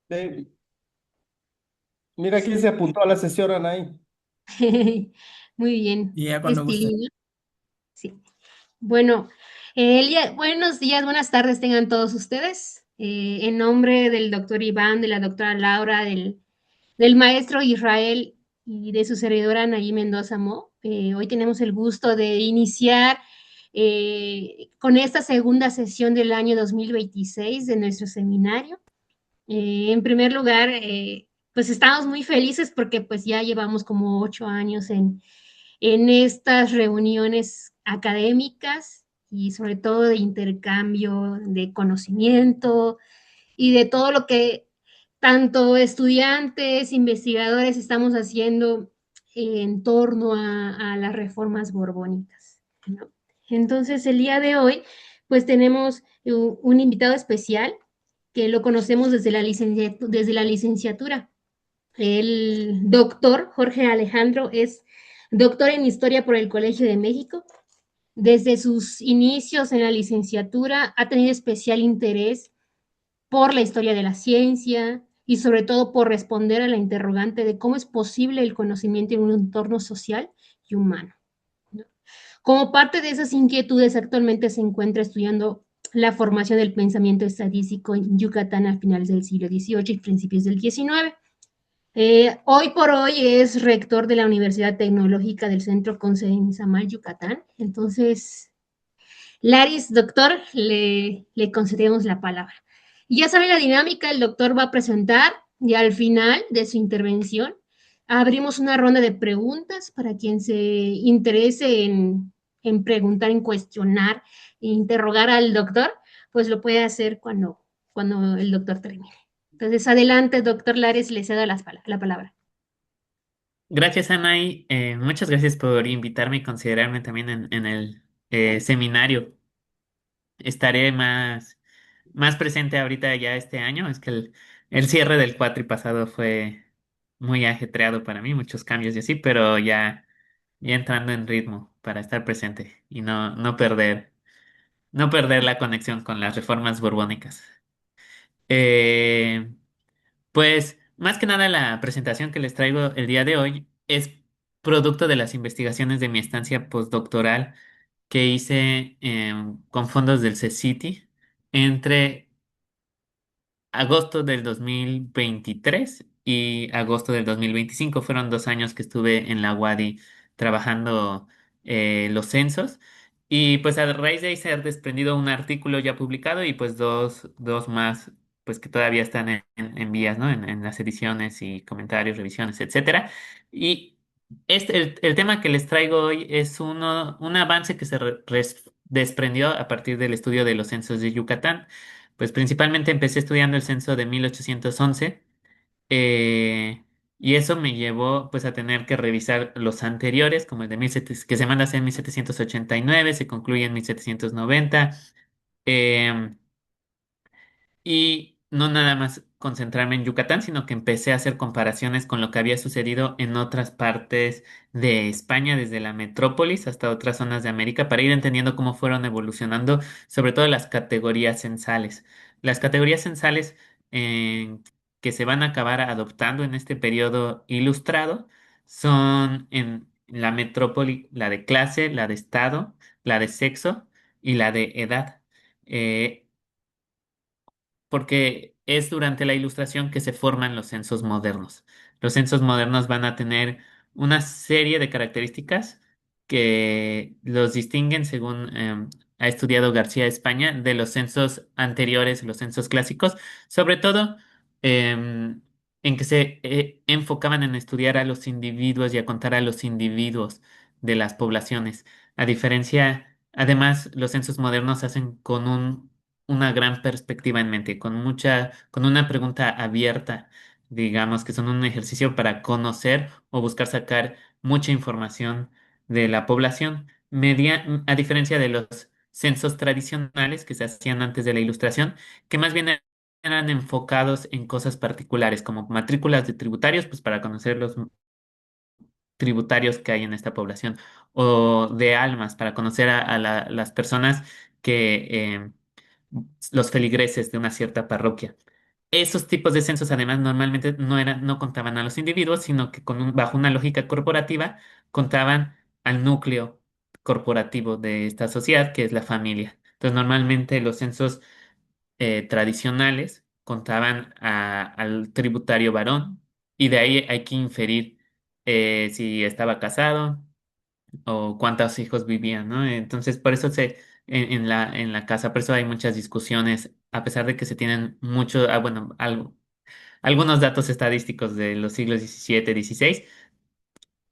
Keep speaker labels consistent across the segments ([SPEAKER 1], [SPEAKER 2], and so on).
[SPEAKER 1] Eh, Mira quién se apuntó a la sesión, Anaí.
[SPEAKER 2] Muy bien,
[SPEAKER 3] Y ya cuando guste.
[SPEAKER 2] Estilina. Sí. Bueno, buenos días, buenas tardes tengan todos ustedes. En nombre del doctor Iván, de la doctora Laura, del maestro Israel y de su servidora Anaí Mendoza Mo, hoy tenemos el gusto de iniciar con esta segunda sesión del año 2026 de nuestro seminario. En primer lugar, pues estamos muy felices porque pues ya llevamos como 8 años en estas reuniones académicas y sobre todo de intercambio de conocimiento y de todo lo que tanto estudiantes, investigadores estamos haciendo en torno a las reformas borbónicas, ¿no? Entonces, el día de hoy, pues tenemos un invitado especial que lo conocemos desde la licenciatura. El doctor Jorge Alejandro es doctor en Historia por el Colegio de México. Desde sus inicios en la licenciatura ha tenido especial interés por la historia de la ciencia y sobre todo por responder a la interrogante de cómo es posible el conocimiento en un entorno social y humano. Como parte de esas inquietudes, actualmente se encuentra estudiando la formación del pensamiento estadístico en Yucatán a finales del siglo XVIII y principios del XIX. Hoy por hoy es rector de la Universidad Tecnológica del Centro con sede en Izamal, Yucatán. Entonces, Laris, doctor, le concedemos la palabra. Y ya sabe la dinámica, el doctor va a presentar y al final de su intervención abrimos una ronda de preguntas para quien se interese en preguntar, en cuestionar, interrogar al doctor, pues lo puede hacer cuando el doctor termine. Entonces, adelante, doctor Lares, le cedo la palabra.
[SPEAKER 3] Gracias, Anaí. Muchas gracias por invitarme y considerarme también en el seminario. Estaré más presente ahorita ya este año. Es que el cierre del cuatri pasado fue muy ajetreado para mí, muchos cambios y así, pero ya entrando en ritmo para estar presente y no perder la conexión con las reformas borbónicas. Eh, Pues más que nada la presentación que les traigo el día de hoy es producto de las investigaciones de mi estancia postdoctoral que hice con fondos del CECITI entre agosto del 2023 y agosto del 2025. Fueron 2 años que estuve en la UADY trabajando los censos. Y pues a raíz de ahí se ha desprendido un artículo ya publicado y pues dos más pues que todavía están en vías, ¿no? En las ediciones y comentarios, revisiones, etcétera. Y el tema que les traigo hoy es un avance que desprendió a partir del estudio de los censos de Yucatán. Pues principalmente empecé estudiando el censo de 1811, eh, y eso me llevó pues a tener que revisar los anteriores, como el de 1700, que se manda a hacer en 1789, se concluye en 1790. em, y no nada más concentrarme en Yucatán, sino que empecé a hacer comparaciones con lo que había sucedido en otras partes de España, desde la metrópolis hasta otras zonas de América, para ir entendiendo cómo fueron evolucionando, sobre todo las categorías censales. Las categorías censales que se van a acabar adoptando en este periodo ilustrado son en la metrópoli la de clase, la de estado, la de sexo y la de edad. Eh, Porque es durante la Ilustración que se forman los censos modernos. Los censos modernos van a tener una serie de características que los distinguen, según ha estudiado García España, de los censos anteriores, los censos clásicos, sobre todo en que se enfocaban en estudiar a los individuos y a contar a los individuos de las poblaciones. A diferencia, además, los censos modernos se hacen con una gran perspectiva en mente, con una pregunta abierta, digamos, que son un ejercicio para conocer o buscar sacar mucha información de la población, a diferencia de los censos tradicionales que se hacían antes de la Ilustración, que más bien eran enfocados en cosas particulares, como matrículas de tributarios, pues para conocer los tributarios que hay en esta población, o de almas, para conocer a las personas que los feligreses de una cierta parroquia. Esos tipos de censos además normalmente no contaban a los individuos, sino que bajo una lógica corporativa contaban al núcleo corporativo de esta sociedad, que es la familia. Entonces normalmente los censos tradicionales contaban al tributario varón y de ahí hay que inferir si estaba casado o cuántos hijos vivían, ¿no? Entonces, por eso en la casa, por eso hay muchas discusiones, a pesar de que se tienen bueno, algunos datos estadísticos de los siglos XVII, XVI,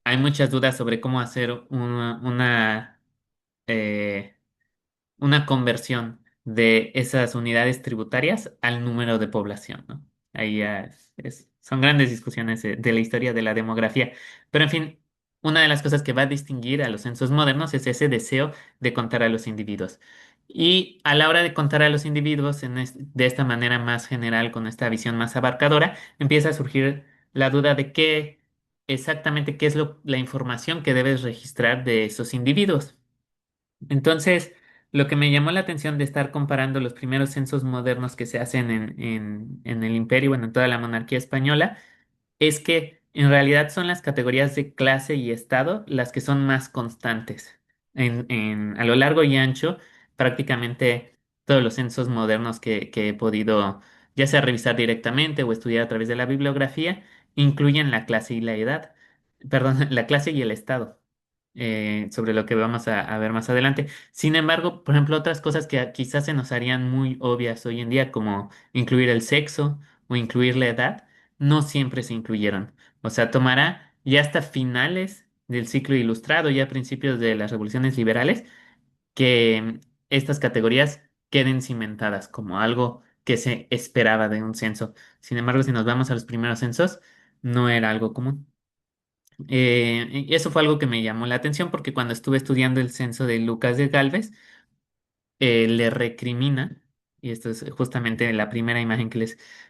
[SPEAKER 3] hay muchas dudas sobre cómo hacer eh, una conversión de esas unidades tributarias al número de población, ¿no? Ahí ya son grandes discusiones de la historia de la demografía. Pero en fin, una de las cosas que va a distinguir a los censos modernos es ese deseo de contar a los individuos. Y a la hora de contar a los individuos de esta manera más general, con esta visión más abarcadora, empieza a surgir la duda de qué exactamente qué es la información que debes registrar de esos individuos. Entonces, lo que me llamó la atención de estar comparando los primeros censos modernos que se hacen en el imperio, bueno, en toda la monarquía española, es que en realidad son las categorías de clase y estado las que son más constantes. A lo largo y ancho, prácticamente todos los censos modernos que he podido, ya sea revisar directamente o estudiar a través de la bibliografía, incluyen la clase y la edad, perdón, la clase y el estado. Sobre lo que vamos a ver más adelante. Sin embargo, por ejemplo, otras cosas que quizás se nos harían muy obvias hoy en día, como incluir el sexo o incluir la edad, no siempre se incluyeron. O sea, tomará ya hasta finales del ciclo ilustrado, ya a principios de las revoluciones liberales, que estas categorías queden cimentadas como algo que se esperaba de un censo. Sin embargo, si nos vamos a los primeros censos, no era algo común. Y eso fue algo que me llamó la atención porque cuando estuve estudiando el censo de Lucas de Galvez, le recrimina, y esto es justamente la primera imagen que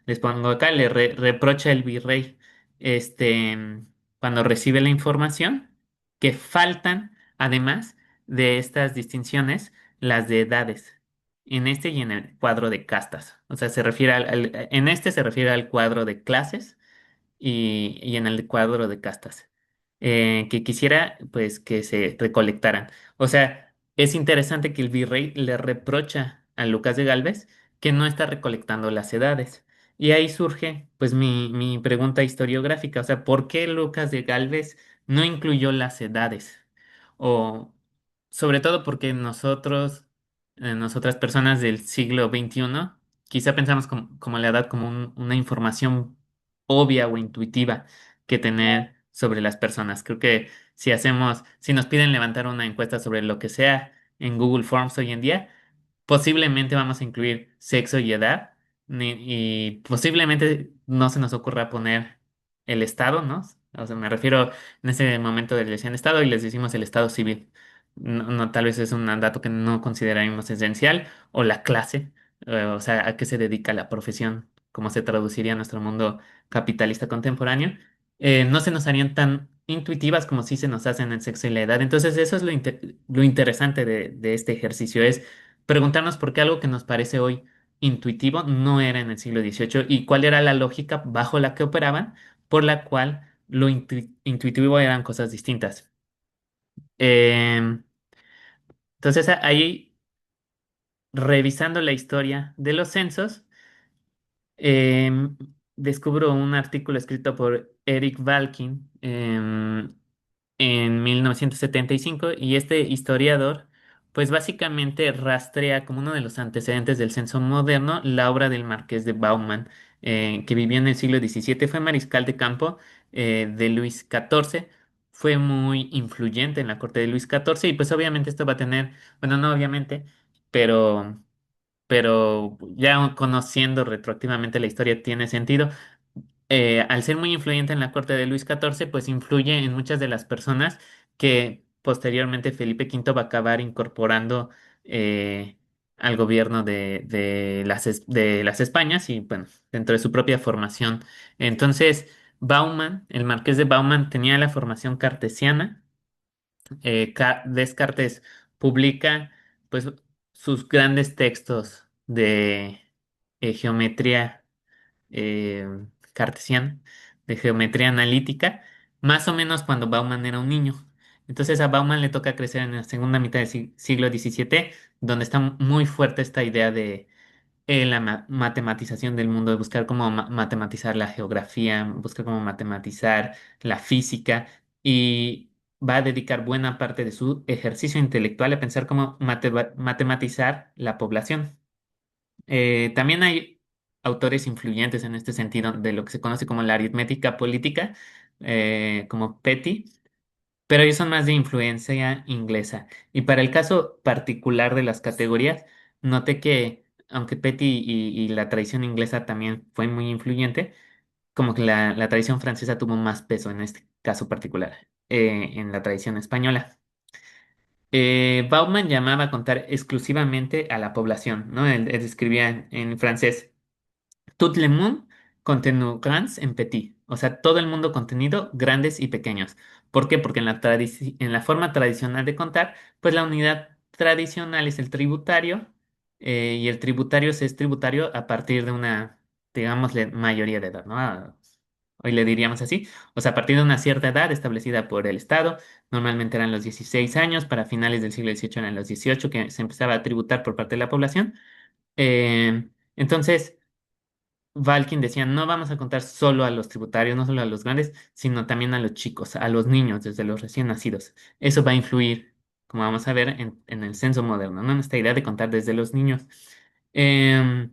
[SPEAKER 3] les pongo acá, reprocha el virrey, este, cuando recibe la información, que faltan, además de estas distinciones, las de edades, en este y en el cuadro de castas. O sea, en este se refiere al cuadro de clases y en el cuadro de castas, que quisiera pues que se recolectaran. O sea, es interesante que el virrey le reprocha a Lucas de Galvez que no está recolectando las edades. Y ahí surge pues mi pregunta historiográfica, o sea, ¿por qué Lucas de Galvez no incluyó las edades? O sobre todo porque nosotras personas del siglo XXI, quizá pensamos como la edad como una información obvia o intuitiva que tener sobre las personas. Creo que si nos piden levantar una encuesta sobre lo que sea en Google Forms hoy en día, posiblemente vamos a incluir sexo y edad, y posiblemente no se nos ocurra poner el estado, ¿no? O sea, me refiero en ese momento de decían estado y les decimos el estado civil. Tal vez es un dato que no consideraremos esencial, o la clase, o sea, a qué se dedica la profesión, como se traduciría a nuestro mundo capitalista contemporáneo. No se nos harían tan intuitivas como si se nos hacen en sexo y la edad. Entonces, eso es lo interesante de este ejercicio, es preguntarnos por qué algo que nos parece hoy intuitivo no era en el siglo XVIII y cuál era la lógica bajo la que operaban, por la cual lo intuitivo eran cosas distintas. Em, entonces, ahí, revisando la historia de los censos, descubro un artículo escrito por Eric Valkin en 1975 y este historiador pues básicamente rastrea como uno de los antecedentes del censo moderno la obra del Marqués de Bauman, que vivió en el siglo XVII, fue mariscal de campo de Luis XIV, fue muy influyente en la corte de Luis XIV y pues obviamente esto va a tener, bueno, no obviamente, pero ya conociendo retroactivamente la historia tiene sentido. Al ser muy influyente en la corte de Luis XIV, pues influye en muchas de las personas que posteriormente Felipe V va a acabar incorporando eh, al gobierno de las Españas y bueno, dentro de su propia formación. Entonces, Bauman, el marqués de Bauman, tenía la formación cartesiana. Descartes publica pues sus grandes textos de geometría eh, cartesiano, de geometría analítica, más o menos cuando Bauman era un niño. Entonces a Bauman le toca crecer en la segunda mitad del siglo XVII, donde está muy fuerte esta idea de la matematización del mundo, de buscar cómo matematizar la geografía, buscar cómo matematizar la física, y va a dedicar buena parte de su ejercicio intelectual a pensar cómo matematizar la población. También hay autores influyentes en este sentido de lo que se conoce como la aritmética política, como Petty, pero ellos son más de influencia inglesa. Y para el caso particular de las categorías, noté que aunque Petty y la tradición inglesa también fue muy influyente, como que la tradición francesa tuvo más peso en este caso particular, en la tradición española. Bauman llamaba a contar exclusivamente a la población, ¿no? Él escribía en francés. Tout le monde contenu grands en petit. O sea, todo el mundo contenido, grandes y pequeños. ¿Por qué? Porque en la forma tradicional de contar, pues la unidad tradicional es el tributario, y el tributario se es tributario a partir de una, digámosle, mayoría de edad, ¿no? Hoy le diríamos así. O sea, a partir de una cierta edad establecida por el Estado, normalmente eran los 16 años, para finales del siglo XVIII eran los 18 que se empezaba a tributar por parte de la población. Entonces, Valkin decía, no vamos a contar solo a los tributarios, no solo a los grandes, sino también a los chicos, a los niños, desde los recién nacidos. Eso va a influir, como vamos a ver, en el censo moderno, ¿no? En esta idea de contar desde los niños. Em,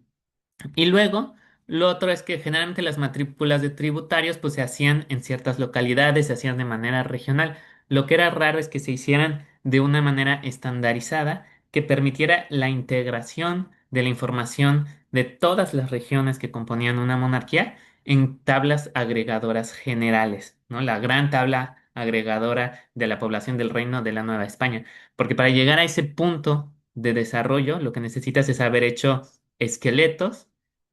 [SPEAKER 3] y luego, lo otro es que generalmente las matrículas de tributarios pues se hacían en ciertas localidades, se hacían de manera regional. Lo que era raro es que se hicieran de una manera estandarizada que permitiera la integración de la información de todas las regiones que componían una monarquía en tablas agregadoras generales, ¿no? La gran tabla agregadora de la población del Reino de la Nueva España. Porque para llegar a ese punto de desarrollo, lo que necesitas es haber hecho esqueletos,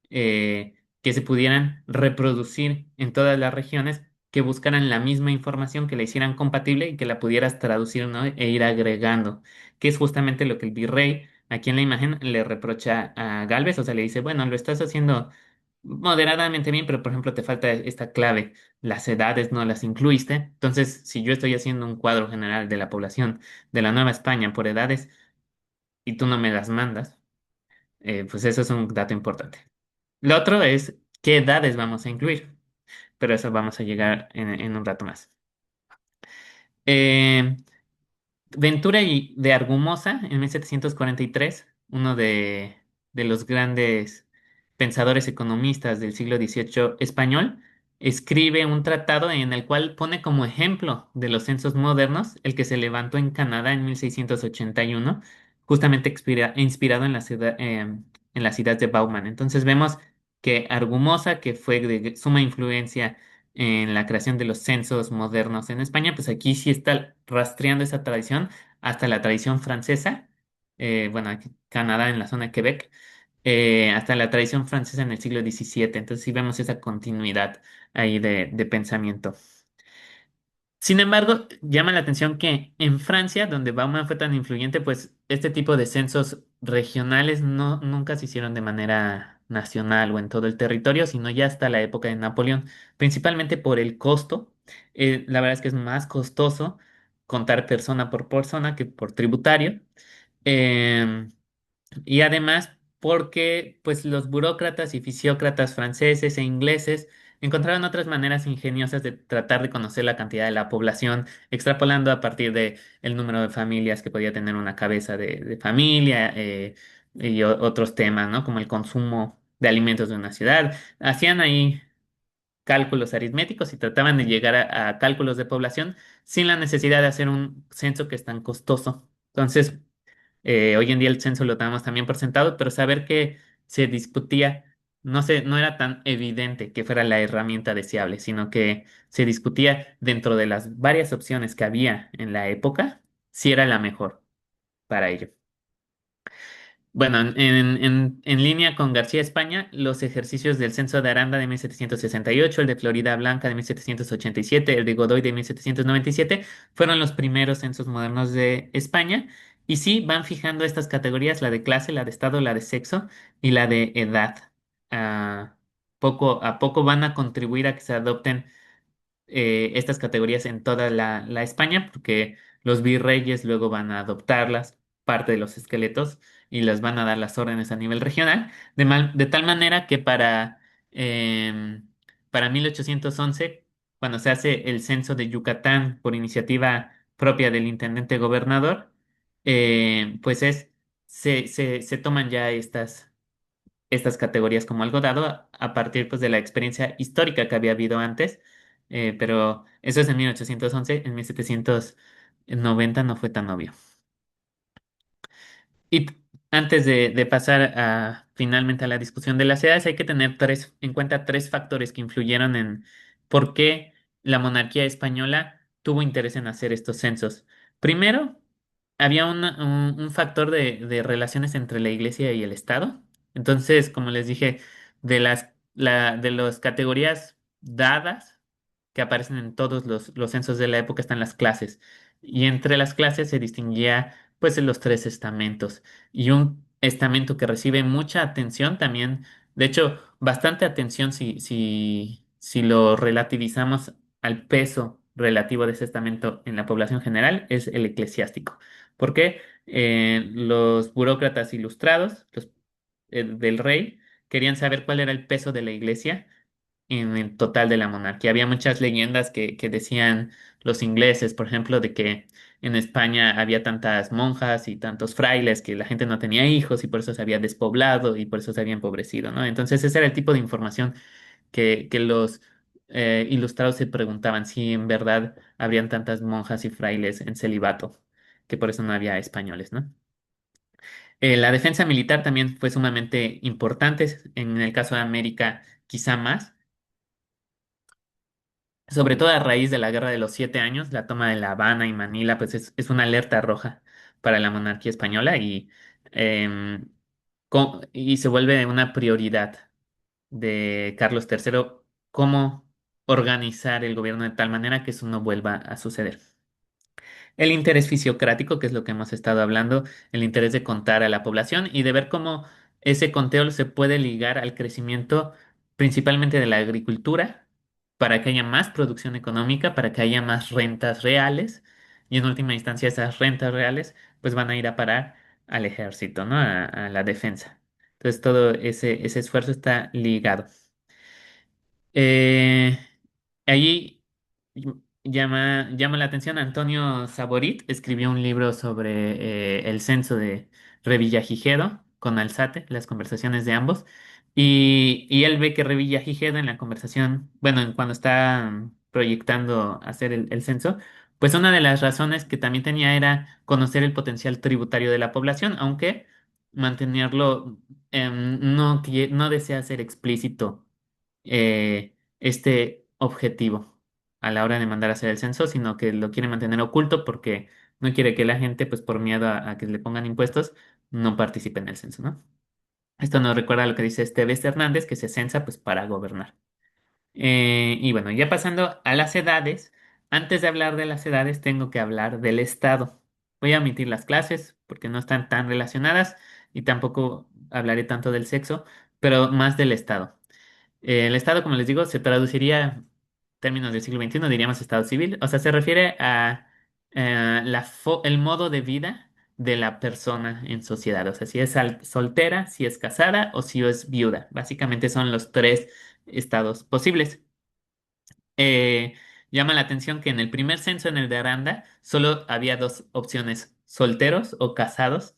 [SPEAKER 3] que se pudieran reproducir en todas las regiones, que buscaran la misma información, que la hicieran compatible y que la pudieras traducir, ¿no? E ir agregando, que es justamente lo que el virrey aquí en la imagen le reprocha a Galvez, o sea, le dice, bueno, lo estás haciendo moderadamente bien, pero por ejemplo te falta esta clave, las edades no las incluiste, entonces si yo estoy haciendo un cuadro general de la población de la Nueva España por edades y tú no me las mandas, pues eso es un dato importante. Lo otro es qué edades vamos a incluir, pero eso vamos a llegar en un rato más. Eh, Ventura y de Argumosa, en 1743, uno de los grandes pensadores economistas del siglo XVIII español, escribe un tratado en el cual pone como ejemplo de los censos modernos el que se levantó en Canadá en 1681, justamente inspirado en en la ciudad de Bauman. Entonces vemos que Argumosa, que fue de suma influencia en la creación de los censos modernos en España, pues aquí sí está rastreando esa tradición hasta la tradición francesa, bueno, aquí Canadá en la zona de Quebec, hasta la tradición francesa en el siglo XVII. Entonces sí vemos esa continuidad ahí de pensamiento. Sin embargo, llama la atención que en Francia, donde Bauman fue tan influyente, pues este tipo de censos regionales nunca se hicieron de manera nacional o en todo el territorio, sino ya hasta la época de Napoleón, principalmente por el costo. La verdad es que es más costoso contar persona por persona que por tributario. Em, y además, porque pues los burócratas y fisiócratas franceses e ingleses encontraron otras maneras ingeniosas de tratar de conocer la cantidad de la población, extrapolando a partir de el número de familias que podía tener una cabeza de familia, y otros temas, ¿no? Como el consumo de alimentos de una ciudad. Hacían ahí cálculos aritméticos y trataban de llegar a cálculos de población sin la necesidad de hacer un censo que es tan costoso. Entonces, hoy en día el censo lo tenemos también por sentado, pero saber que se discutía, no era tan evidente que fuera la herramienta deseable, sino que se discutía dentro de las varias opciones que había en la época, si era la mejor para ello. Bueno, en línea con García España, los ejercicios del censo de Aranda de 1768, el de Florida Blanca de 1787, el de Godoy de 1797, fueron los primeros censos modernos de España. Y sí, van fijando estas categorías, la de clase, la de estado, la de sexo y la de edad. Ah, poco a poco van a contribuir a que se adopten estas categorías en toda la España, porque los virreyes luego van a adoptarlas, parte de los esqueletos, y les van a dar las órdenes a nivel regional, de tal manera que para 1811, cuando se hace el censo de Yucatán por iniciativa propia del intendente gobernador, pues se toman ya estas categorías como algo dado a partir pues de la experiencia histórica que había habido antes, pero eso es en 1811, en 1790 no fue tan obvio. Y antes de pasar finalmente a la discusión de las edades, hay que tener en cuenta tres factores que influyeron en por qué la monarquía española tuvo interés en hacer estos censos. Primero, había un factor de relaciones entre la iglesia y el Estado. Entonces, como les dije, de las categorías dadas que aparecen en todos los censos de la época están las clases. Y entre las clases se distinguía pues en los tres estamentos. Y un estamento que recibe mucha atención también, de hecho, bastante atención si lo relativizamos al peso relativo de ese estamento en la población general, es el eclesiástico. Porque los burócratas ilustrados, del rey, querían saber cuál era el peso de la iglesia en el total de la monarquía. Había muchas leyendas que decían los ingleses, por ejemplo, de que en España había tantas monjas y tantos frailes que la gente no tenía hijos y por eso se había despoblado y por eso se había empobrecido, ¿no? Entonces ese era el tipo de información que los ilustrados se preguntaban si en verdad habrían tantas monjas y frailes en celibato, que por eso no había españoles, ¿no? La defensa militar también fue sumamente importante, en el caso de América quizá más, sobre todo a raíz de la Guerra de los Siete Años, la toma de La Habana y Manila, pues es una alerta roja para la monarquía española em, y se vuelve una prioridad de Carlos III cómo organizar el gobierno de tal manera que eso no vuelva a suceder. El interés fisiocrático, que es lo que hemos estado hablando, el interés de contar a la población y de ver cómo ese conteo se puede ligar al crecimiento principalmente de la agricultura, para que haya más producción económica, para que haya más rentas reales y en última instancia esas rentas reales pues van a ir a parar al ejército, ¿no? A la defensa. Entonces todo ese esfuerzo está ligado. Eh, Allí llama la atención Antonio Saborit, escribió un libro sobre el censo de Revillagigedo con Alzate, las conversaciones de ambos, y él ve que Revillagigedo en la conversación, bueno, cuando está proyectando hacer el censo, pues una de las razones que también tenía era conocer el potencial tributario de la población, aunque mantenerlo, no desea ser explícito este objetivo a la hora de mandar a hacer el censo, sino que lo quiere mantener oculto porque no quiere que la gente, pues por miedo a que le pongan impuestos, no participe en el censo, ¿no? Esto nos recuerda a lo que dice Esteves Hernández, que se censa pues para gobernar. Y bueno, ya pasando a las edades, antes de hablar de las edades tengo que hablar del Estado. Voy a omitir las clases porque no están tan relacionadas y tampoco hablaré tanto del sexo, pero más del Estado. El Estado, como les digo, se traduciría, en términos del siglo XXI, diríamos Estado civil. O sea, se refiere a el modo de vida de la persona en sociedad. O sea, si es soltera, si es casada o si es viuda. Básicamente son los tres estados posibles. Eh, Llama la atención que en el primer censo, en el de Aranda, solo había dos opciones, solteros o casados.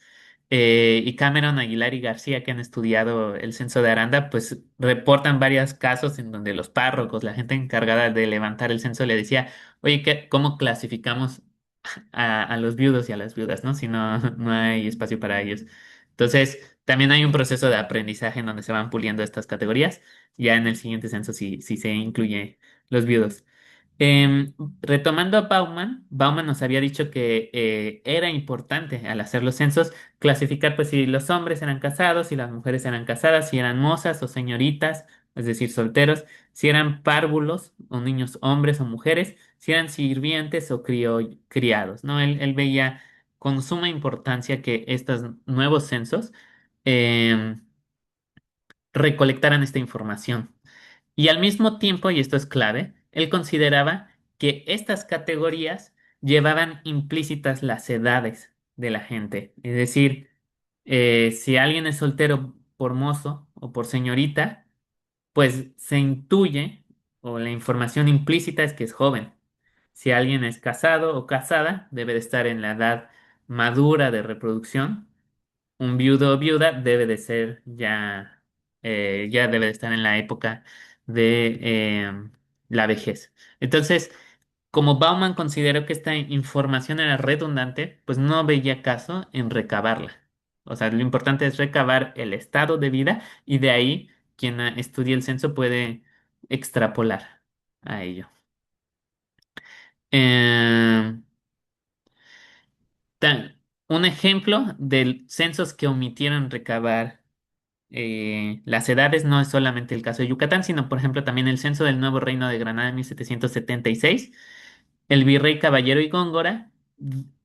[SPEAKER 3] Y Cameron, Aguilar y García, que han estudiado el censo de Aranda, pues reportan varios casos en donde los párrocos, la gente encargada de levantar el censo, le decía, oye, ¿cómo clasificamos a los viudos y a las viudas, ¿no? Si no, no hay espacio para ellos. Entonces, también hay un proceso de aprendizaje en donde se van puliendo estas categorías. Ya en el siguiente censo sí se incluye los viudos. Retomando a Bauman, Bauman nos había dicho que era importante al hacer los censos clasificar pues si los hombres eran casados, si las mujeres eran casadas, si eran mozas o señoritas, es decir, solteros, si eran párvulos o niños hombres o mujeres, si eran sirvientes o criados, ¿no? Él veía con suma importancia que estos nuevos censos em, recolectaran esta información. Y al mismo tiempo, y esto es clave, él consideraba que estas categorías llevaban implícitas las edades de la gente. Es decir, si alguien es soltero por mozo o por señorita, pues se intuye o la información implícita es que es joven. Si alguien es casado o casada, debe de estar en la edad madura de reproducción. Un viudo o viuda debe de ser ya, ya debe de estar en la época de la vejez. Entonces, como Bauman consideró que esta información era redundante, pues no veía caso en recabarla. O sea, lo importante es recabar el estado de vida y de ahí quien estudie el censo puede extrapolar a ello. Eh, ta- un ejemplo de censos que omitieron recabar las edades no es solamente el caso de Yucatán, sino por ejemplo también el censo del Nuevo Reino de Granada en 1776. El virrey Caballero y Góngora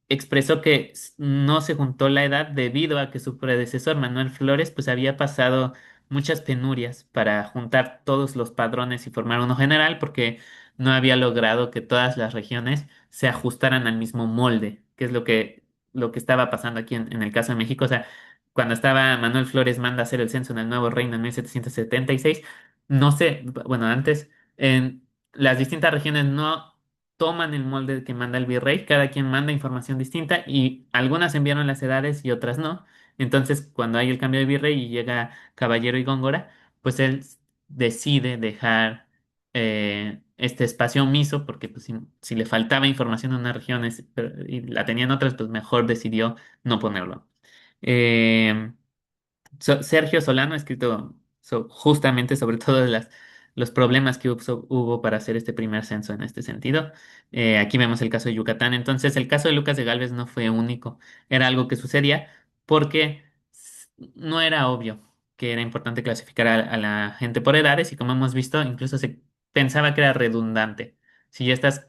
[SPEAKER 3] expresó que no se juntó la edad debido a que su predecesor Manuel Flores pues había pasado muchas penurias para juntar todos los padrones y formar uno general porque no había logrado que todas las regiones se ajustaran al mismo molde, que es lo que estaba pasando aquí en el caso de México. O sea, cuando estaba Manuel Flores manda a hacer el censo en el Nuevo Reino en 1776, no sé, bueno, antes en las distintas regiones no toman el molde que manda el virrey, cada quien manda información distinta y algunas enviaron las edades y otras no. Entonces, cuando hay el cambio de virrey y llega Caballero y Góngora, pues él decide dejar este espacio omiso porque pues, si le faltaba información en una región y la tenían otras, pues mejor decidió no ponerlo. Eh, Sergio Solano ha escrito justamente sobre todos los problemas que hubo para hacer este primer censo en este sentido. Aquí vemos el caso de Yucatán. Entonces, el caso de Lucas de Gálvez no fue único. Era algo que sucedía porque no era obvio que era importante clasificar a la gente por edades y como hemos visto, incluso se pensaba que era redundante. Si ya estás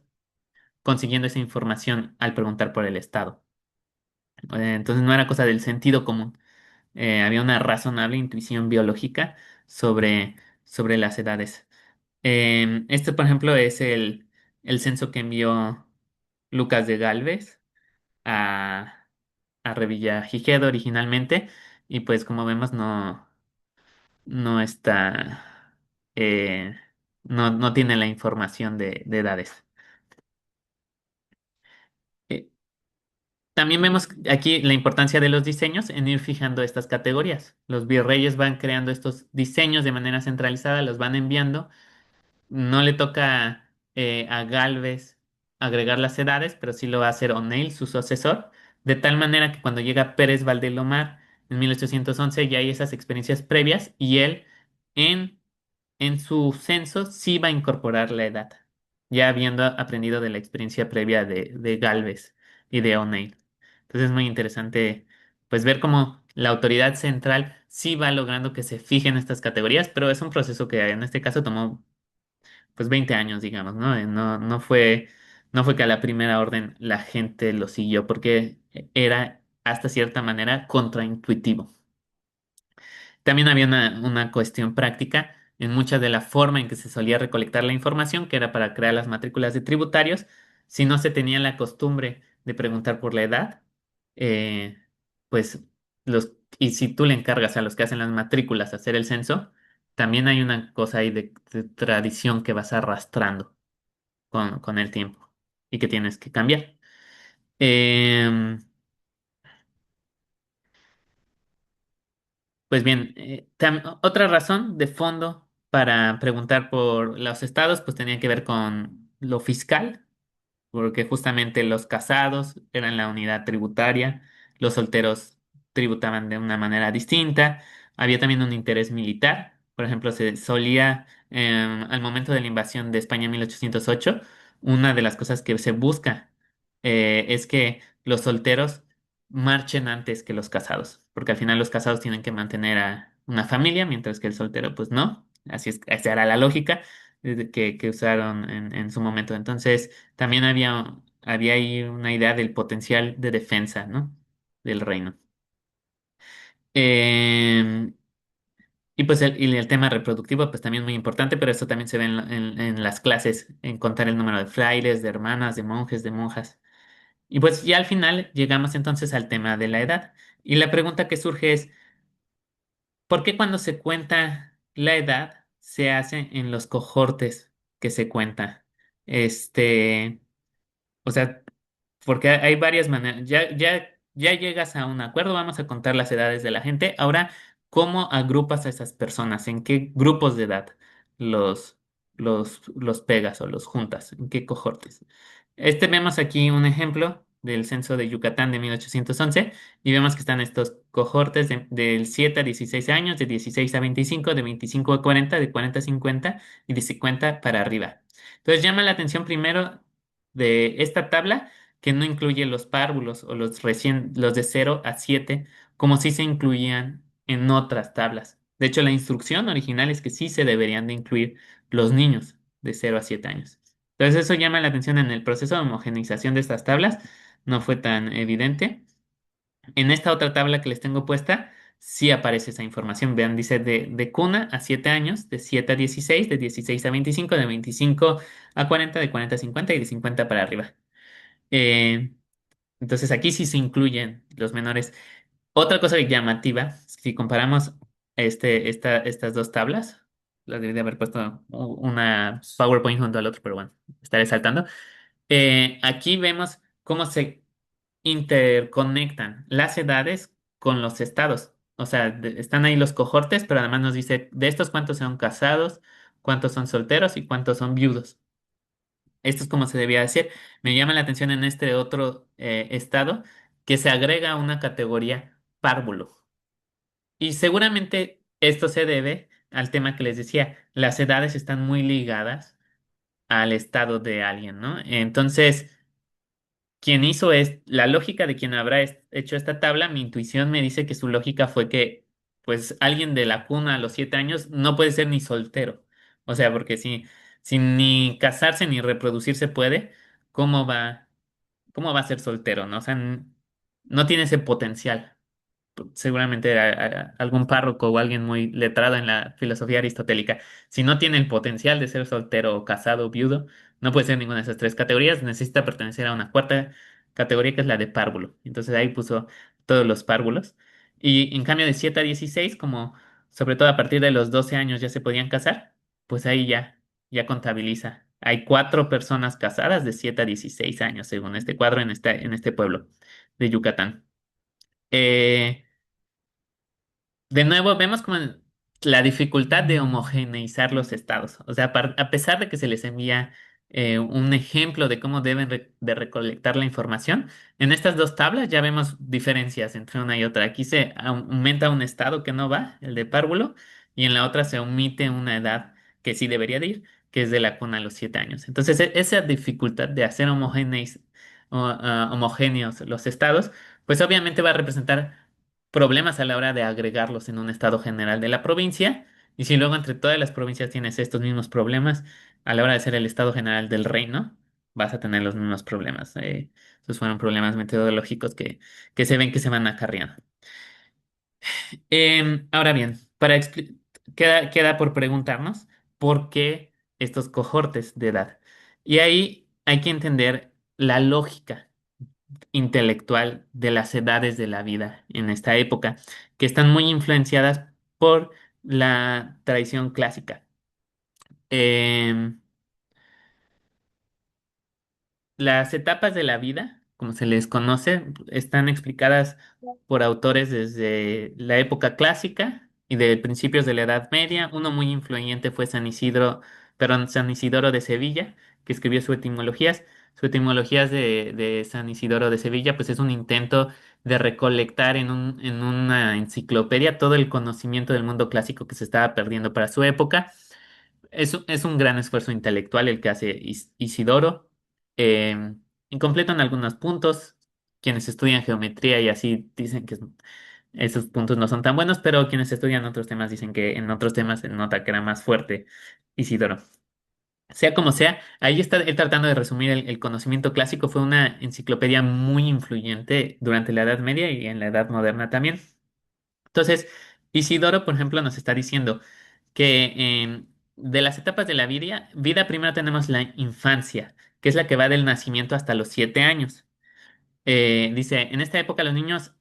[SPEAKER 3] consiguiendo esa información al preguntar por el estado. Entonces, no era cosa del sentido común. Había una razonable intuición biológica sobre, sobre las edades. Este, por ejemplo, es el censo que envió Lucas de Galvez a, a Revillagigedo originalmente, y pues como vemos no está, no tiene la información de edades. Eh, También vemos aquí la importancia de los diseños en ir fijando estas categorías. Los virreyes van creando estos diseños de manera centralizada, los van enviando. No le toca a Galvez agregar las edades, pero sí lo va a hacer O'Neill, su sucesor, de tal manera que cuando llega Pérez Valdelomar en 1811 ya hay esas experiencias previas y él en en su censo sí va a incorporar la edad, ya habiendo aprendido de la experiencia previa de Galvez y de O'Neill. Entonces es muy interesante pues ver cómo la autoridad central sí va logrando que se fijen estas categorías, pero es un proceso que en este caso tomó pues 20 años, digamos, ¿no? No fue que a la primera orden la gente lo siguió porque era hasta cierta manera contraintuitivo. También había una cuestión práctica en mucha de la forma en que se solía recolectar la información, que era para crear las matrículas de tributarios. Si no se tenía la costumbre de preguntar por la edad, eh, pues y si tú le encargas a los que hacen las matrículas hacer el censo, también hay una cosa ahí de tradición que vas arrastrando con el tiempo y que tienes que cambiar. Em, Pues bien, otra razón de fondo para preguntar por los estados, pues tenía que ver con lo fiscal, porque justamente los casados eran la unidad tributaria, los solteros tributaban de una manera distinta, había también un interés militar, por ejemplo, se solía, al momento de la invasión de España en 1808, una de las cosas que se busca es que los solteros marchen antes que los casados, porque al final los casados tienen que mantener a una familia, mientras que el soltero, pues no, así es, esa era la lógica que usaron en su momento. Entonces, también había ahí una idea del potencial de defensa, ¿no? Del reino. Eh, Y pues el tema reproductivo, pues también muy importante, pero esto también se ve en las clases, en contar el número de frailes, de hermanas, de monjes, de monjas. Y pues ya al final llegamos entonces al tema de la edad. Y la pregunta que surge es, ¿por qué cuando se cuenta la edad se hace en los cohortes que se cuenta? Este, o sea, porque hay varias maneras. Ya llegas a un acuerdo, vamos a contar las edades de la gente. Ahora, ¿cómo agrupas a esas personas? ¿En qué grupos de edad los, los pegas o los juntas? ¿En qué cohortes? Vemos aquí un ejemplo del censo de Yucatán de 1811 y vemos que están estos cohortes del 7 a 16 años, de 16 a 25, de 25 a 40, de 40 a 50 y de 50 para arriba. Entonces llama la atención primero de esta tabla que no incluye los párvulos o los de 0 a 7 como si se incluían en otras tablas. De hecho, la instrucción original es que sí se deberían de incluir los niños de 0 a 7 años. Entonces, eso llama la atención en el proceso de homogeneización de estas tablas. No fue tan evidente. En esta otra tabla que les tengo puesta, sí aparece esa información. Vean, dice de cuna a 7 años, de 7 a 16, de 16 a 25, de 25 a 40, de 40 a 50 y de 50 para arriba. Eh, entonces aquí sí se incluyen los menores. Otra cosa llamativa, si comparamos estas dos tablas, las debí de haber puesto una PowerPoint junto al otro, pero bueno, estaré saltando. Aquí vemos cómo se interconectan las edades con los estados. O sea, están ahí los cohortes, pero además nos dice de estos cuántos son casados, cuántos son solteros y cuántos son viudos. Esto es como se debía decir. Me llama la atención en este otro estado que se agrega una categoría párvulo. Y seguramente esto se debe al tema que les decía. Las edades están muy ligadas al estado de alguien, ¿no? Entonces, quien hizo es la lógica de quien habrá hecho esta tabla, mi intuición me dice que su lógica fue que, pues, alguien de la cuna a los 7 años no puede ser ni soltero. O sea, porque si ni casarse ni reproducirse puede, ¿cómo va, cómo va a ser soltero, ¿no? O sea, no tiene ese potencial. Seguramente algún párroco o alguien muy letrado en la filosofía aristotélica, si no tiene el potencial de ser soltero o casado o viudo, no puede ser ninguna de esas tres categorías, necesita pertenecer a una cuarta categoría que es la de párvulo. Entonces ahí puso todos los párvulos. Y en cambio de 7 a 16 como sobre todo a partir de los 12 años ya se podían casar, pues ahí ya contabiliza. Hay 4 personas casadas de 7 a 16 años, según este cuadro en este pueblo de Yucatán. Eh, de nuevo, vemos como la dificultad de homogeneizar los estados. O sea, a pesar de que se les envía un ejemplo de cómo deben de recolectar la información, en estas dos tablas ya vemos diferencias entre una y otra. Aquí se aumenta un estado que no va, el de párvulo, y en la otra se omite una edad que sí debería de ir, que es de la cuna a los 7 años. Entonces, esa dificultad de hacer homogéneos los estados, pues obviamente va a representar problemas a la hora de agregarlos en un estado general de la provincia. Y si luego entre todas las provincias tienes estos mismos problemas, a la hora de ser el estado general del reino, vas a tener los mismos problemas. Esos fueron problemas metodológicos que se ven que se van acarreando. Ahora bien, queda por preguntarnos por qué estos cohortes de edad. Y ahí hay que entender la lógica intelectual de las edades de la vida en esta época, que están muy influenciadas por la tradición clásica. Em, las etapas de la vida, como se les conoce, están explicadas por autores desde la época clásica y de principios de la Edad Media. Uno muy influyente fue San Isidoro de Sevilla, que escribió su etimologías. Su etimologías de San Isidoro de Sevilla, pues es un intento de recolectar en una enciclopedia todo el conocimiento del mundo clásico que se estaba perdiendo para su época. Es un gran esfuerzo intelectual el que hace Isidoro. Incompleto en algunos puntos. Quienes estudian geometría y así dicen que esos puntos no son tan buenos, pero quienes estudian otros temas dicen que en otros temas se nota que era más fuerte Isidoro. Sea como sea, ahí está él tratando de resumir el conocimiento clásico. Fue una enciclopedia muy influyente durante la Edad Media y en la Edad Moderna también. Entonces, Isidoro, por ejemplo, nos está diciendo que de las etapas de la vida primero tenemos la infancia, que es la que va del nacimiento hasta los 7 años. Dice, en esta época los niños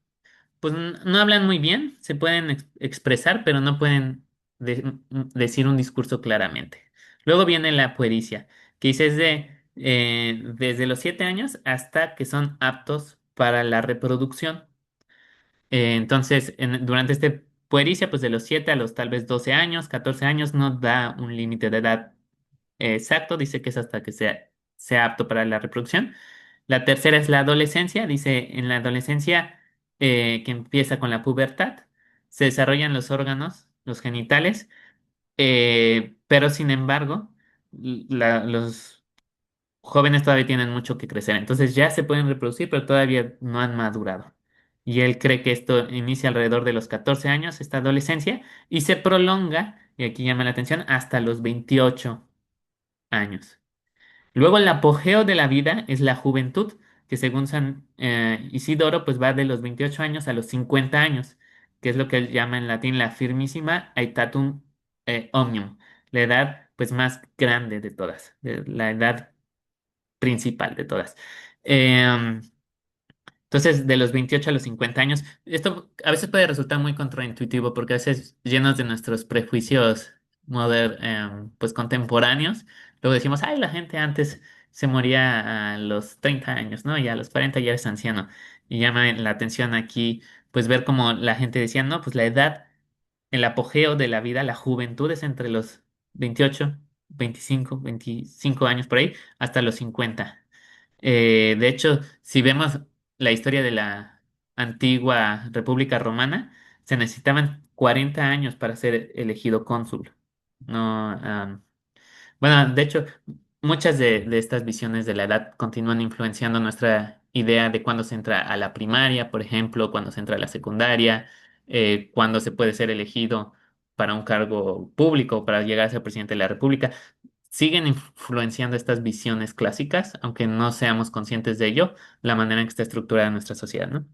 [SPEAKER 3] pues no hablan muy bien, se pueden expresar, pero no pueden decir un discurso claramente. Luego viene la puericia, que dice es desde los 7 años hasta que son aptos para la reproducción. Entonces, durante este puericia, pues de los 7 a los tal vez 12 años, 14 años, no da un límite de edad exacto, dice que es hasta que sea apto para la reproducción. La tercera es la adolescencia, dice en la adolescencia que empieza con la pubertad, se desarrollan los órganos, los genitales, pero sin embargo, los jóvenes todavía tienen mucho que crecer, entonces ya se pueden reproducir, pero todavía no han madurado. Y él cree que esto inicia alrededor de los 14 años, esta adolescencia, y se prolonga, y aquí llama la atención, hasta los 28 años. Luego el apogeo de la vida es la juventud, que según San Isidoro, pues va de los 28 años a los 50 años, que es lo que él llama en latín la firmissima aetatum omnium, la edad pues más grande de todas, la edad principal de todas. Em, entonces, de los 28 a los 50 años, esto a veces puede resultar muy contraintuitivo porque a veces llenos de nuestros prejuicios pues contemporáneos, luego decimos, ay, la gente antes se moría a los 30 años, ¿no? Y a los 40 ya eres anciano. Y llama la atención aquí, pues ver cómo la gente decía, no, pues la edad, el apogeo de la vida, la juventud es entre los 28, 25 años por ahí, hasta los 50. De hecho, si vemos la historia de la antigua República Romana, se necesitaban 40 años para ser elegido cónsul. No, bueno, de hecho, muchas de estas visiones de la edad continúan influenciando nuestra idea de cuándo se entra a la primaria, por ejemplo, cuándo se entra a la secundaria, cuándo se puede ser elegido para un cargo público, para llegar a ser presidente de la República. Siguen influenciando estas visiones clásicas, aunque no seamos conscientes de ello, la manera en que está estructurada nuestra sociedad, ¿no?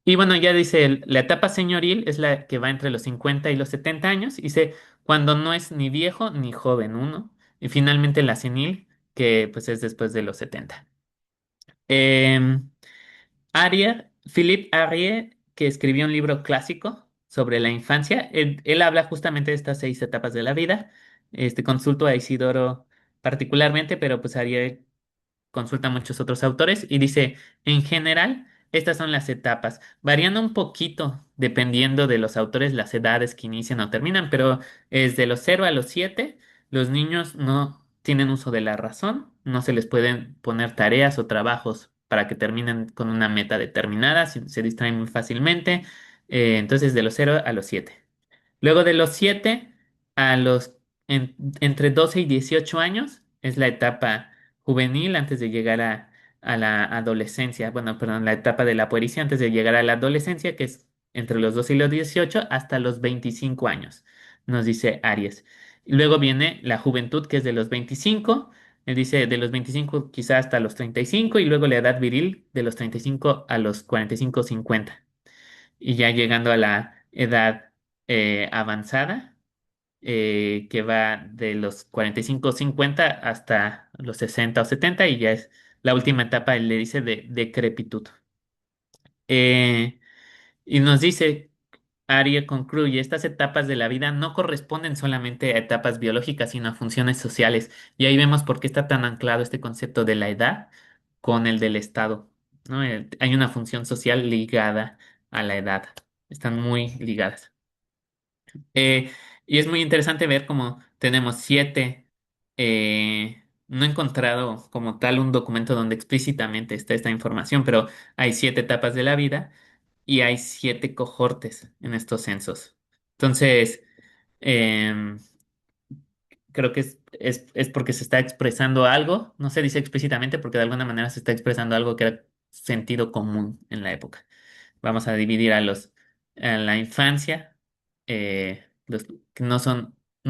[SPEAKER 3] Y bueno, ya dice, la etapa señoril es la que va entre los 50 y los 70 años, y dice, cuando no es ni viejo ni joven uno, y finalmente la senil, que pues es después de los 70. Philippe Arier, que escribió un libro clásico sobre la infancia, él habla justamente de estas 6 etapas de la vida. Consulto a Isidoro particularmente, pero pues Arier consulta a muchos otros autores y dice, en general, estas son las etapas, variando un poquito dependiendo de los autores, las edades que inician o terminan, pero es de los 0 a los 7, los niños no tienen uso de la razón, no se les pueden poner tareas o trabajos para que terminen con una meta determinada, se distraen muy fácilmente, entonces de los 0 a los 7. Luego de los 7 a entre 12 y 18 años es la etapa juvenil antes de llegar a la adolescencia. Bueno, perdón, la etapa de la puericia antes de llegar a la adolescencia, que es entre los 12 y los 18 hasta los 25 años, nos dice Aries. Y luego viene la juventud, que es de los 25, él dice de los 25 quizá hasta los 35, y luego la edad viril de los 35 a los 45 50. Y ya llegando a la edad avanzada, que va de los 45 50 hasta los 60 o 70, y ya es la última etapa, él le dice de decrepitud. Eh, y nos dice, Aria concluye, estas etapas de la vida no corresponden solamente a etapas biológicas, sino a funciones sociales. Y ahí vemos por qué está tan anclado este concepto de la edad con el del Estado, ¿no? Hay una función social ligada a la edad. Están muy ligadas. Eh, y es muy interesante ver cómo tenemos 7. No he encontrado como tal un documento donde explícitamente está esta información, pero hay 7 etapas de la vida y hay 7 cohortes en estos censos. Entonces, em, creo que es porque se está expresando algo, no se dice explícitamente porque de alguna manera se está expresando algo que era sentido común en la época. Vamos a dividir a la infancia, los que no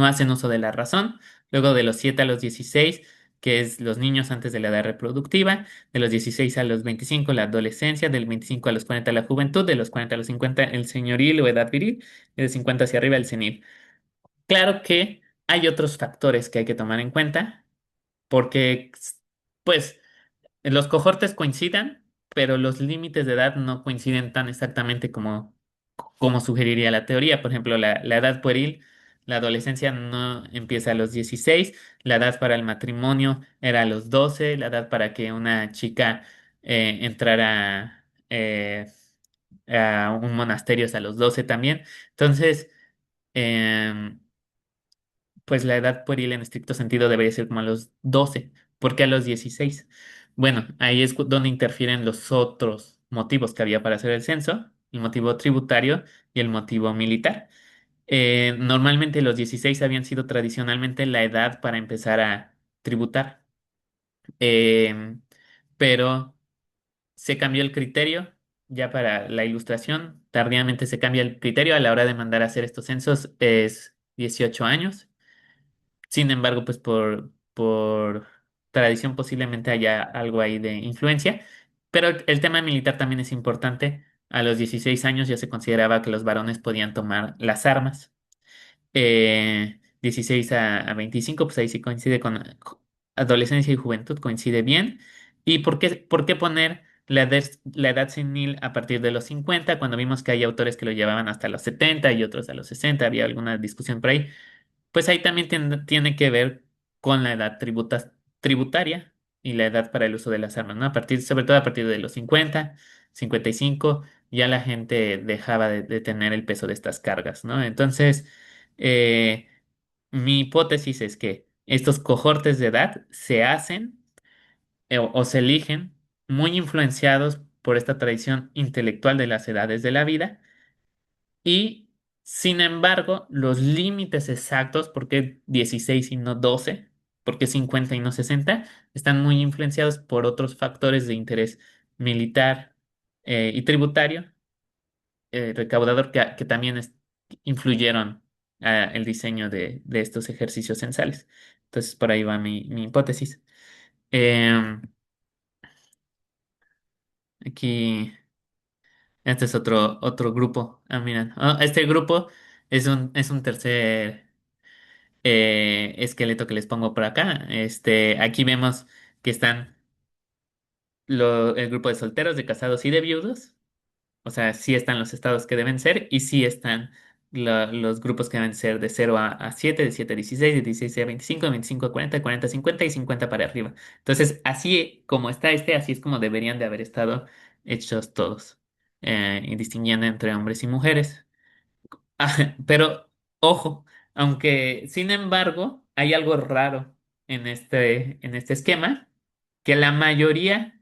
[SPEAKER 3] hacen uso de la razón, luego de los 7 a los 16, que es los niños antes de la edad reproductiva, de los 16 a los 25 la adolescencia, del 25 a los 40 la juventud, de los 40 a los 50 el señoril o edad viril, y de 50 hacia arriba el senil. Claro que hay otros factores que hay que tomar en cuenta, porque, pues, los cohortes coincidan, pero los límites de edad no coinciden tan exactamente como sugeriría la teoría. Por ejemplo, la edad pueril, la adolescencia no empieza a los 16, la edad para el matrimonio era a los 12, la edad para que una chica entrara a un monasterio es a los 12 también. Entonces, em, pues la edad pueril en estricto sentido debería ser como a los 12. ¿Por qué a los 16? Bueno, ahí es donde interfieren los otros motivos que había para hacer el censo, el motivo tributario y el motivo militar. Normalmente los 16 habían sido tradicionalmente la edad para empezar a tributar. Eh, pero se cambió el criterio ya para la ilustración. Tardíamente se cambia el criterio a la hora de mandar a hacer estos censos, es 18 años. Sin embargo, pues por tradición posiblemente haya algo ahí de influencia. Pero el tema militar también es importante. A los 16 años ya se consideraba que los varones podían tomar las armas. 16 a 25, pues ahí sí coincide con adolescencia y juventud, coincide bien. ¿Y por qué poner la edad senil a partir de los 50 cuando vimos que hay autores que lo llevaban hasta los 70 y otros a los 60? Había alguna discusión por ahí. Pues ahí también tiene que ver con la edad tributaria y la edad para el uso de las armas, ¿no? Sobre todo a partir de los 50, 55, ya la gente dejaba de tener el peso de estas cargas, ¿no? Entonces, eh, mi hipótesis es que estos cohortes de edad se hacen o se eligen muy influenciados por esta tradición intelectual de las edades de la vida y, sin embargo, los límites exactos, por qué 16 y no 12, por qué 50 y no 60, están muy influenciados por otros factores de interés militar y tributario, recaudador, que también influyeron el diseño de estos ejercicios censales. Entonces, por ahí va mi hipótesis. Em, aquí, este es otro grupo. Ah, mira, este grupo es un tercer esqueleto que les pongo por acá. Aquí vemos que están el grupo de solteros, de casados y de viudos. O sea, sí están los estados que deben ser y sí están los grupos que deben ser de 0 a 7, de 7 a 16, de 16 a 25, de 25 a 40, de 40 a 50 y 50 para arriba. Entonces, así como está así es como deberían de haber estado hechos todos, y distinguiendo entre hombres y mujeres. Pero, ojo, aunque sin embargo hay algo raro en este esquema, que la mayoría,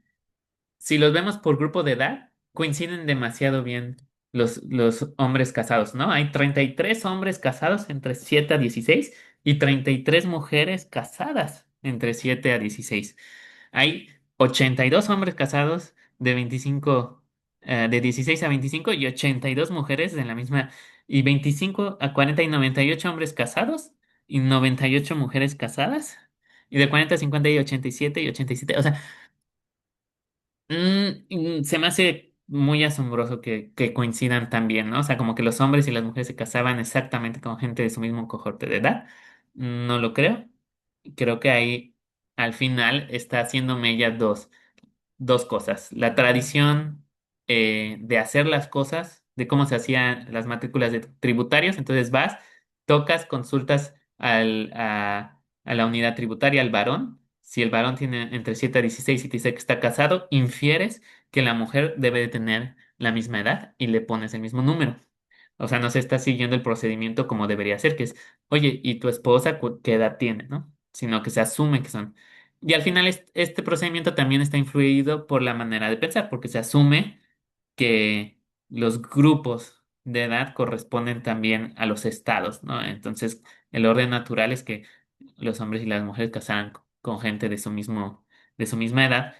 [SPEAKER 3] si los vemos por grupo de edad, coinciden demasiado bien los hombres casados, ¿no? Hay 33 hombres casados entre 7 a 16 y 33 mujeres casadas entre 7 a 16. Hay 82 hombres casados de 16 a 25 y 82 mujeres de la misma, y 25 a 40 y 98 hombres casados y 98 mujeres casadas, y de 40 a 50 y 87 y 87. O sea, se me hace muy asombroso que coincidan tan bien, ¿no? O sea, como que los hombres y las mujeres se casaban exactamente con gente de su mismo cohorte de edad. No lo creo. Creo que ahí al final está haciendo mella dos cosas. La tradición de hacer las cosas, de cómo se hacían las matrículas de tributarios. Entonces vas, tocas, consultas a la unidad tributaria, al varón. Si el varón tiene entre 7 a 16 y te dice que está casado, infieres que la mujer debe de tener la misma edad y le pones el mismo número. O sea, no se está siguiendo el procedimiento como debería ser, que es, oye, ¿y tu esposa qué edad tiene, no? Sino que se asume que son. Y al final este procedimiento también está influido por la manera de pensar, porque se asume que los grupos de edad corresponden también a los estados, ¿no? Entonces, el orden natural es que los hombres y las mujeres casaran con gente de su misma edad,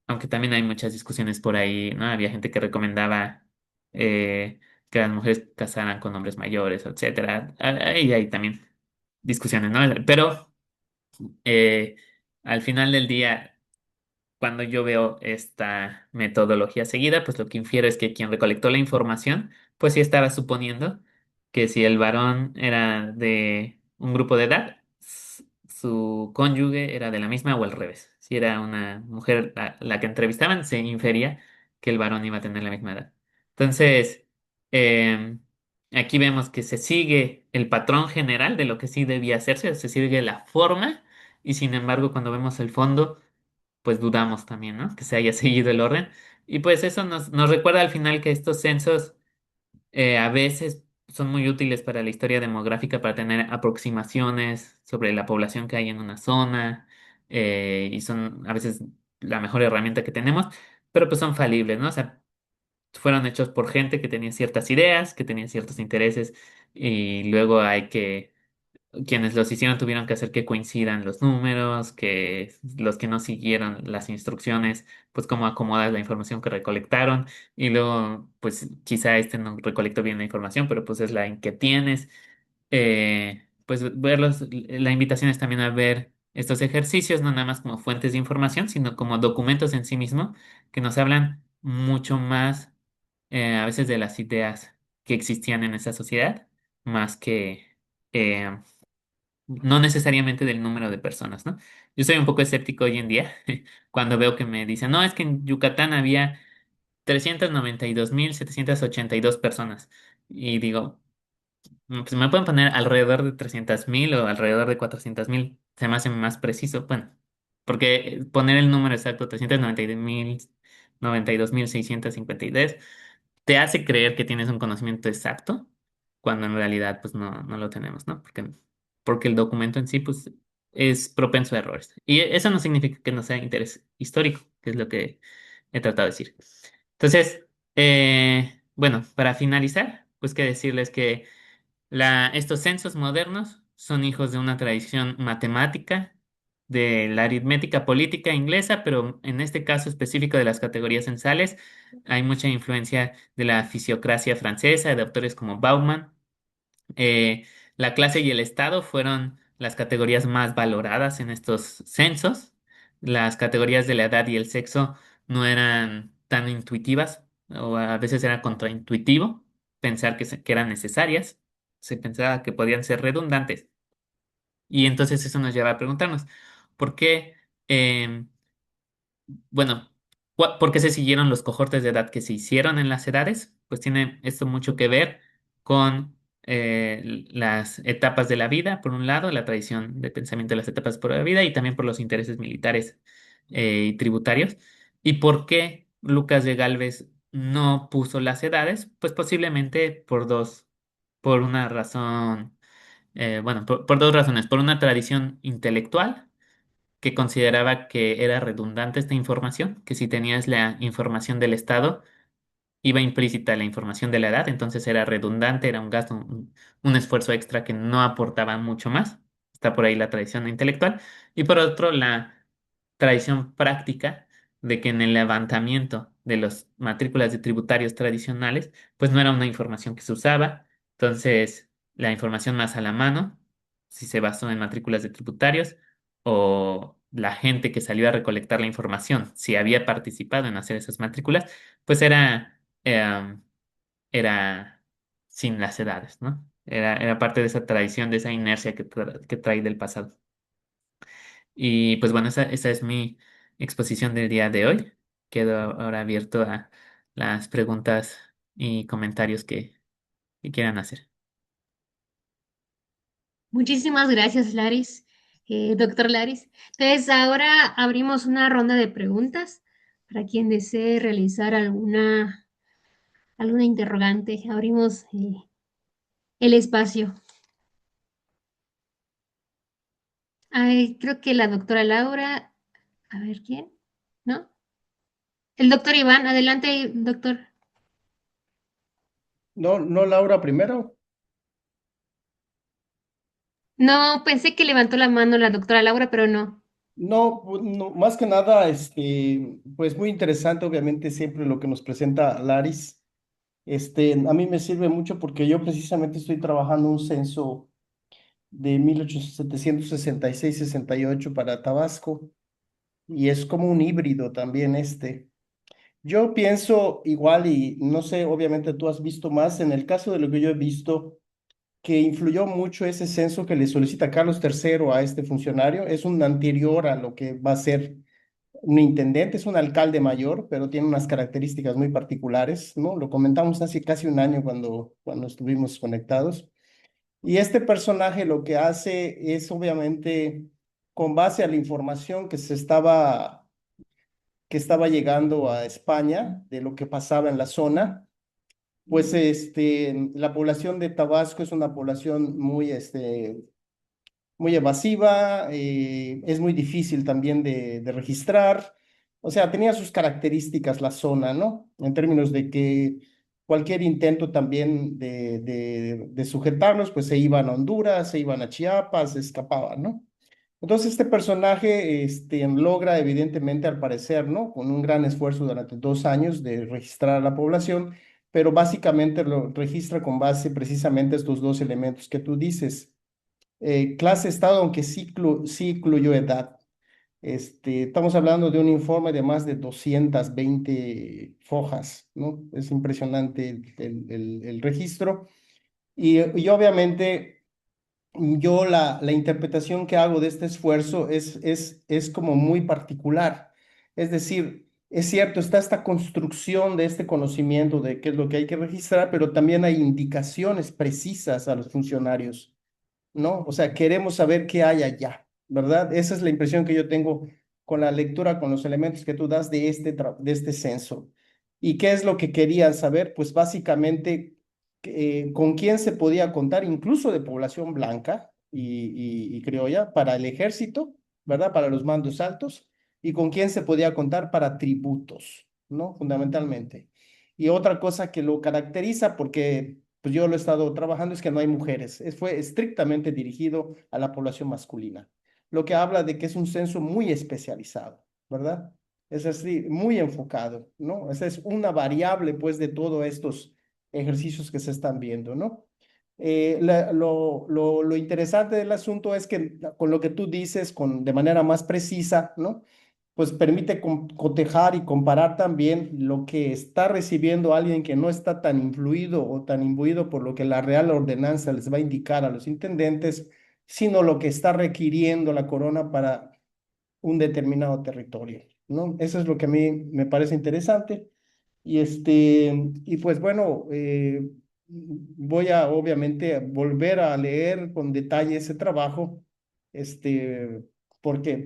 [SPEAKER 3] aunque también hay muchas discusiones por ahí, ¿no? Había gente que recomendaba que las mujeres casaran con hombres mayores, etcétera. Ahí hay también discusiones, ¿no? Pero al final del día, cuando yo veo esta metodología seguida, pues lo que infiero es que quien recolectó la información, pues sí estaba suponiendo que si el varón era de un grupo de edad, su cónyuge era de la misma o al revés. Si era una mujer la que entrevistaban, se infería que el varón iba a tener la misma edad. Entonces, em, aquí vemos que se sigue el patrón general de lo que sí debía hacerse, se sigue la forma, y sin embargo, cuando vemos el fondo, pues dudamos también, ¿no? Que se haya seguido el orden. Y pues eso nos recuerda al final que estos censos a veces son muy útiles para la historia demográfica, para tener aproximaciones sobre la población que hay en una zona, y son a veces la mejor herramienta que tenemos, pero pues son falibles, ¿no? O sea, fueron hechos por gente que tenía ciertas ideas, que tenía ciertos intereses, y luego hay que quienes los hicieron tuvieron que hacer que coincidan los números, que los que no siguieron las instrucciones, pues cómo acomodar la información que recolectaron, y luego, pues quizá este no recolectó bien la información, pero pues es la en que tienes. Pues verlos, la invitación es también a ver estos ejercicios, no nada más como fuentes de información, sino como documentos en sí mismo, que nos hablan mucho más, a veces de las ideas que existían en esa sociedad, más que... eh, no necesariamente del número de personas, ¿no? Yo soy un poco escéptico hoy en día cuando veo que me dicen, no, es que en Yucatán había 392.782 personas. Y digo, pues me pueden poner alrededor de 300.000 o alrededor de 400.000. Se me hace más preciso. Bueno, porque poner el número exacto, 392.653, te hace creer que tienes un conocimiento exacto, cuando en realidad pues no lo tenemos, ¿no? Porque el documento en sí pues es propenso a errores. Y eso no significa que no sea interés histórico, que es lo que he tratado de decir. Entonces, bueno, para finalizar, pues que decirles que estos censos modernos son hijos de una tradición matemática, de la aritmética política inglesa, pero en este caso específico de las categorías censales, hay mucha influencia de la fisiocracia francesa, de autores como Bauman. La clase y el estado fueron las categorías más valoradas en estos censos. Las categorías de la edad y el sexo no eran tan intuitivas, o a veces era contraintuitivo pensar que eran necesarias. Se pensaba que podían ser redundantes. Y entonces eso nos lleva a preguntarnos, ¿por qué? em, bueno, ¿por qué se siguieron los cohortes de edad que se hicieron en las edades? Pues tiene esto mucho que ver con las etapas de la vida, por un lado, la tradición de pensamiento de las etapas por la vida, y también por los intereses militares y tributarios. ¿Y por qué Lucas de Galvez no puso las edades? Pues posiblemente por una razón, bueno, por dos razones. Por una tradición intelectual que consideraba que era redundante esta información, que si tenías la información del Estado, iba implícita la información de la edad, entonces era redundante, era un gasto, un esfuerzo extra que no aportaba mucho más. Está por ahí la tradición intelectual. Y por otro, la tradición práctica de que en el levantamiento de las matrículas de tributarios tradicionales, pues no era una información que se usaba. Entonces, la información más a la mano, si se basó en matrículas de tributarios, o la gente que salió a recolectar la información, si había participado en hacer esas matrículas, pues em, era sin las edades, ¿no? Era parte de esa tradición, de esa inercia que trae del pasado. Y pues bueno, esa es mi exposición del día de hoy. Quedo ahora abierto a las preguntas y comentarios que quieran hacer.
[SPEAKER 2] Muchísimas gracias, Laris, doctor Laris. Entonces, ahora abrimos una ronda de preguntas para quien desee realizar alguna interrogante. Abrimos el espacio. Ay, creo que la doctora Laura, a ver quién, ¿no? El doctor Iván, adelante, doctor.
[SPEAKER 1] No, no, Laura primero.
[SPEAKER 2] No, pensé que levantó la mano la doctora Laura, pero no.
[SPEAKER 1] No, no, más que nada, pues muy interesante, obviamente, siempre lo que nos presenta Laris. A mí me sirve mucho porque yo precisamente estoy trabajando un censo de 1766-68 para Tabasco, y es como un híbrido también este. Yo pienso igual y no sé, obviamente tú has visto más, en el caso de lo que yo he visto, que influyó mucho ese censo que le solicita Carlos III a este funcionario, es un anterior a lo que va a ser un intendente, es un alcalde mayor, pero tiene unas características muy particulares, ¿no? Lo comentamos hace casi un año cuando estuvimos conectados. Y este personaje lo que hace es obviamente con base a la información que estaba llegando a España de lo que pasaba en la zona, pues la población de Tabasco es una población muy evasiva, es muy difícil también de registrar. O sea, tenía sus características la zona, ¿no? En términos de que cualquier intento también de sujetarlos, pues se iban a Honduras, se iban a Chiapas, se escapaban, ¿no? Entonces este personaje logra evidentemente al parecer, ¿no? Con un gran esfuerzo durante 2 años de registrar a la población, pero básicamente lo registra con base precisamente a estos dos elementos que tú dices. Clase-estado, aunque sí incluyó edad. Estamos hablando de un informe de más de 220 fojas, ¿no? Es impresionante el registro. Y obviamente yo la interpretación que hago de este esfuerzo es como muy particular. Es decir, es cierto, está esta construcción de este conocimiento de qué es lo que hay que registrar, pero también hay indicaciones precisas a los funcionarios, ¿no? O sea, queremos saber qué hay allá, ¿verdad? Esa es la impresión que yo tengo con la lectura, con los elementos que tú das de este censo. ¿Y qué es lo que querían saber? Pues básicamente con quién se podía contar, incluso de población blanca y criolla, para el ejército, ¿verdad? Para los mandos altos, y con quién se podía contar para tributos, ¿no? Fundamentalmente. Y otra cosa que lo caracteriza, porque pues yo lo he estado trabajando, es que no hay mujeres. Fue estrictamente dirigido a la población masculina, lo que habla de que es un censo muy especializado, ¿verdad? Es así, muy enfocado, ¿no? Esa es una variable, pues, de todos estos ejercicios que se están viendo, ¿no? Lo interesante del asunto es que con lo que tú dices, de manera más precisa, ¿no? Pues permite cotejar y comparar también lo que está recibiendo alguien que no está tan influido o tan imbuido por lo que la Real Ordenanza les va a indicar a los intendentes, sino lo que está requiriendo la corona para un determinado territorio, ¿no? Eso es lo que a mí me parece interesante. Y pues bueno, voy a obviamente volver a leer con detalle ese trabajo, este, porque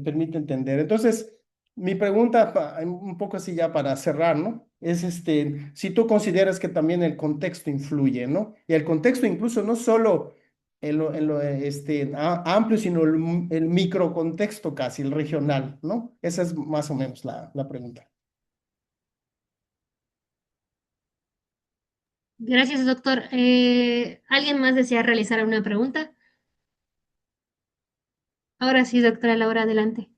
[SPEAKER 1] permite entender. Entonces, mi pregunta, un poco así ya para cerrar, ¿no? Es si tú consideras que también el contexto influye, ¿no? Y el contexto incluso no solo amplio, sino el microcontexto casi, el regional, ¿no? Esa es más o menos la pregunta.
[SPEAKER 2] Gracias, doctor. ¿Alguien más desea realizar una pregunta? Ahora sí, doctora Laura, adelante.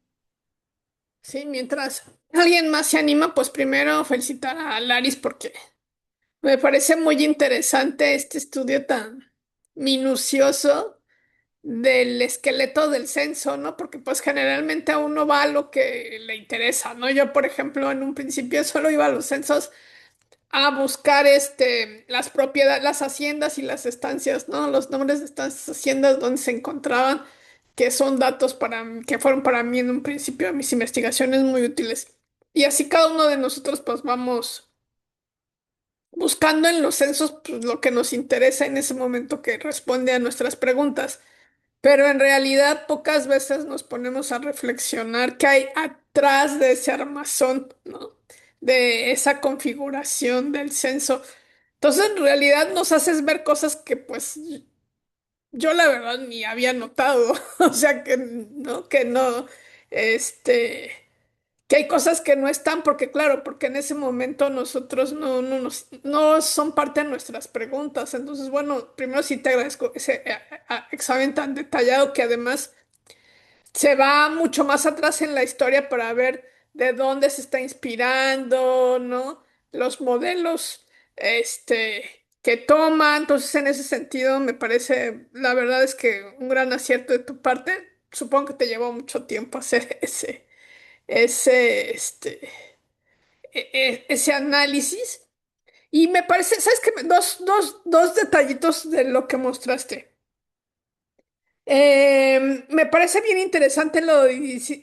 [SPEAKER 4] Sí, mientras alguien más se anima, pues primero felicitar a Laris porque me parece muy interesante este estudio tan minucioso del esqueleto del censo, ¿no? Porque pues generalmente a uno va a lo que le interesa, ¿no? Yo, por ejemplo, en un principio solo iba a los censos a buscar las propiedades, las haciendas y las estancias, ¿no? Los nombres de estas haciendas donde se encontraban, que son datos que fueron para mí en un principio de mis investigaciones muy útiles. Y así cada uno de nosotros pues vamos buscando en los censos pues, lo que nos interesa en ese momento que responde a nuestras preguntas. Pero en realidad pocas veces nos ponemos a reflexionar qué hay atrás de ese armazón, ¿no? De esa configuración del censo. Entonces, en realidad nos haces ver cosas que pues yo la verdad ni había notado. O sea que no, este, que hay cosas que no están, porque claro, porque en ese momento nosotros no son parte de nuestras preguntas. Entonces, bueno, primero sí te agradezco ese examen tan detallado que además se va mucho más atrás en la historia para ver de dónde se está inspirando, ¿no? Los modelos, este, que toma. Entonces, en ese sentido, me parece, la verdad es que un gran acierto de tu parte. Supongo que te llevó mucho tiempo hacer ese, ese análisis. Y me parece, ¿sabes qué? Dos detallitos de lo que mostraste. Me parece bien interesante lo de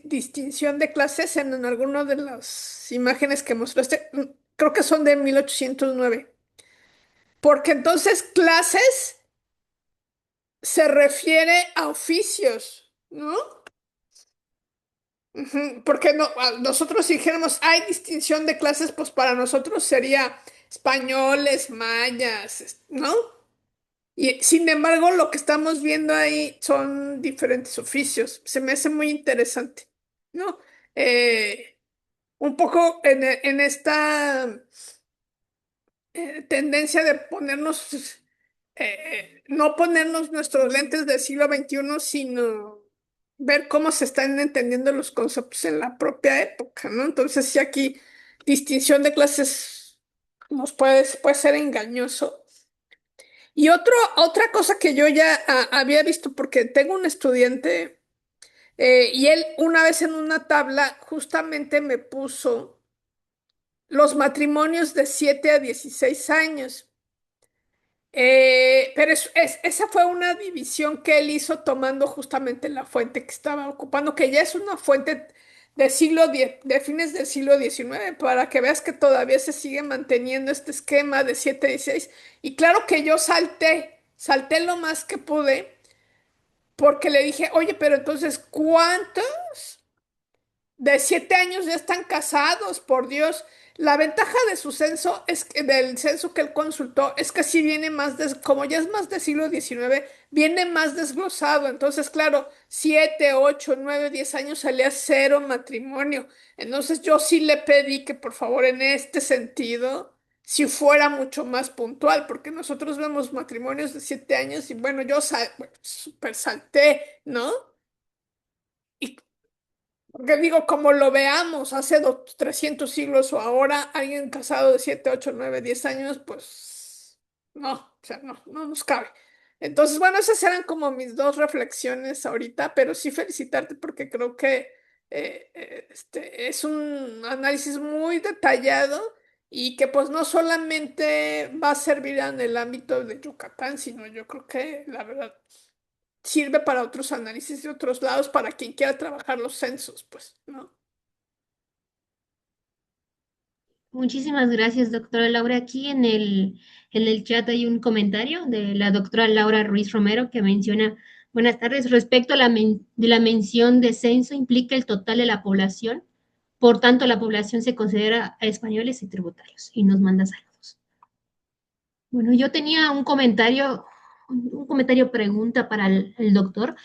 [SPEAKER 4] distinción de clases en algunas de las imágenes que mostraste. Creo que son de 1809. Porque entonces clases se refiere a oficios, ¿no? Ujú. Porque no, nosotros si dijéramos hay distinción de clases, pues para nosotros sería españoles, mayas, ¿no? Y sin embargo, lo que estamos viendo ahí son diferentes oficios. Se me hace muy interesante, ¿no? Eh, un poco en esta tendencia de ponernos, no ponernos nuestros lentes del siglo XXI, sino ver cómo se están entendiendo los conceptos en la propia época, ¿no? Entonces, sí, aquí distinción de clases puede ser engañoso. Y otra cosa que yo ya había visto, porque tengo un estudiante, y él una vez en una tabla justamente me puso los matrimonios de 7 a 16 años. Pero esa fue una división que él hizo tomando justamente la fuente que estaba ocupando, que ya es una fuente de fines del siglo XIX, para que veas que todavía se sigue manteniendo este esquema de 7 a 16. Y claro que yo salté lo más que pude, porque le dije, oye, pero entonces, ¿cuántos de 7 años ya están casados? Por Dios. La ventaja de su censo del censo que él consultó es que sí viene más, como ya es más del siglo XIX, viene más desglosado. Entonces, claro, 7, 8, 9, 10 años salía cero matrimonio. Entonces, yo sí le pedí que por favor en este sentido, si fuera mucho más puntual, porque nosotros vemos matrimonios de 7 años y bueno, bueno, súper salté, ¿no? Y porque digo, como lo veamos hace 300 siglos o ahora, alguien casado de 7, 8, 9, 10 años, pues no, o sea, no nos cabe. Entonces, bueno, esas eran como mis dos reflexiones ahorita, pero sí felicitarte porque creo que es un análisis muy detallado y que pues no solamente va a servir en el ámbito de Yucatán, sino yo creo que la verdad sirve para otros análisis de otros lados, para quien quiera trabajar los censos, pues, ¿no?
[SPEAKER 2] Muchísimas gracias, doctora Laura. Aquí en el chat hay un comentario de la doctora Laura Ruiz Romero que menciona, buenas tardes, respecto a de la mención de censo implica el total de la población, por tanto la población se considera a españoles y tributarios y nos manda saludos. Bueno, yo tenía un comentario pregunta para el doctor.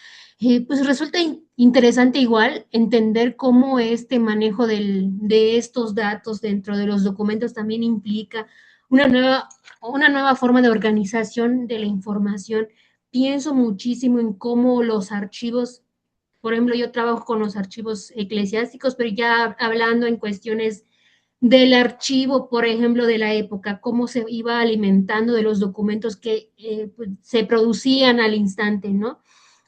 [SPEAKER 2] Pues resulta interesante igual entender cómo este manejo de estos datos dentro de los documentos también implica una una nueva forma de organización de la información. Pienso muchísimo en cómo los archivos, por ejemplo, yo trabajo con los archivos eclesiásticos, pero ya hablando en cuestiones del archivo, por ejemplo, de la época, cómo se iba alimentando de los documentos que pues, se producían al instante, ¿no?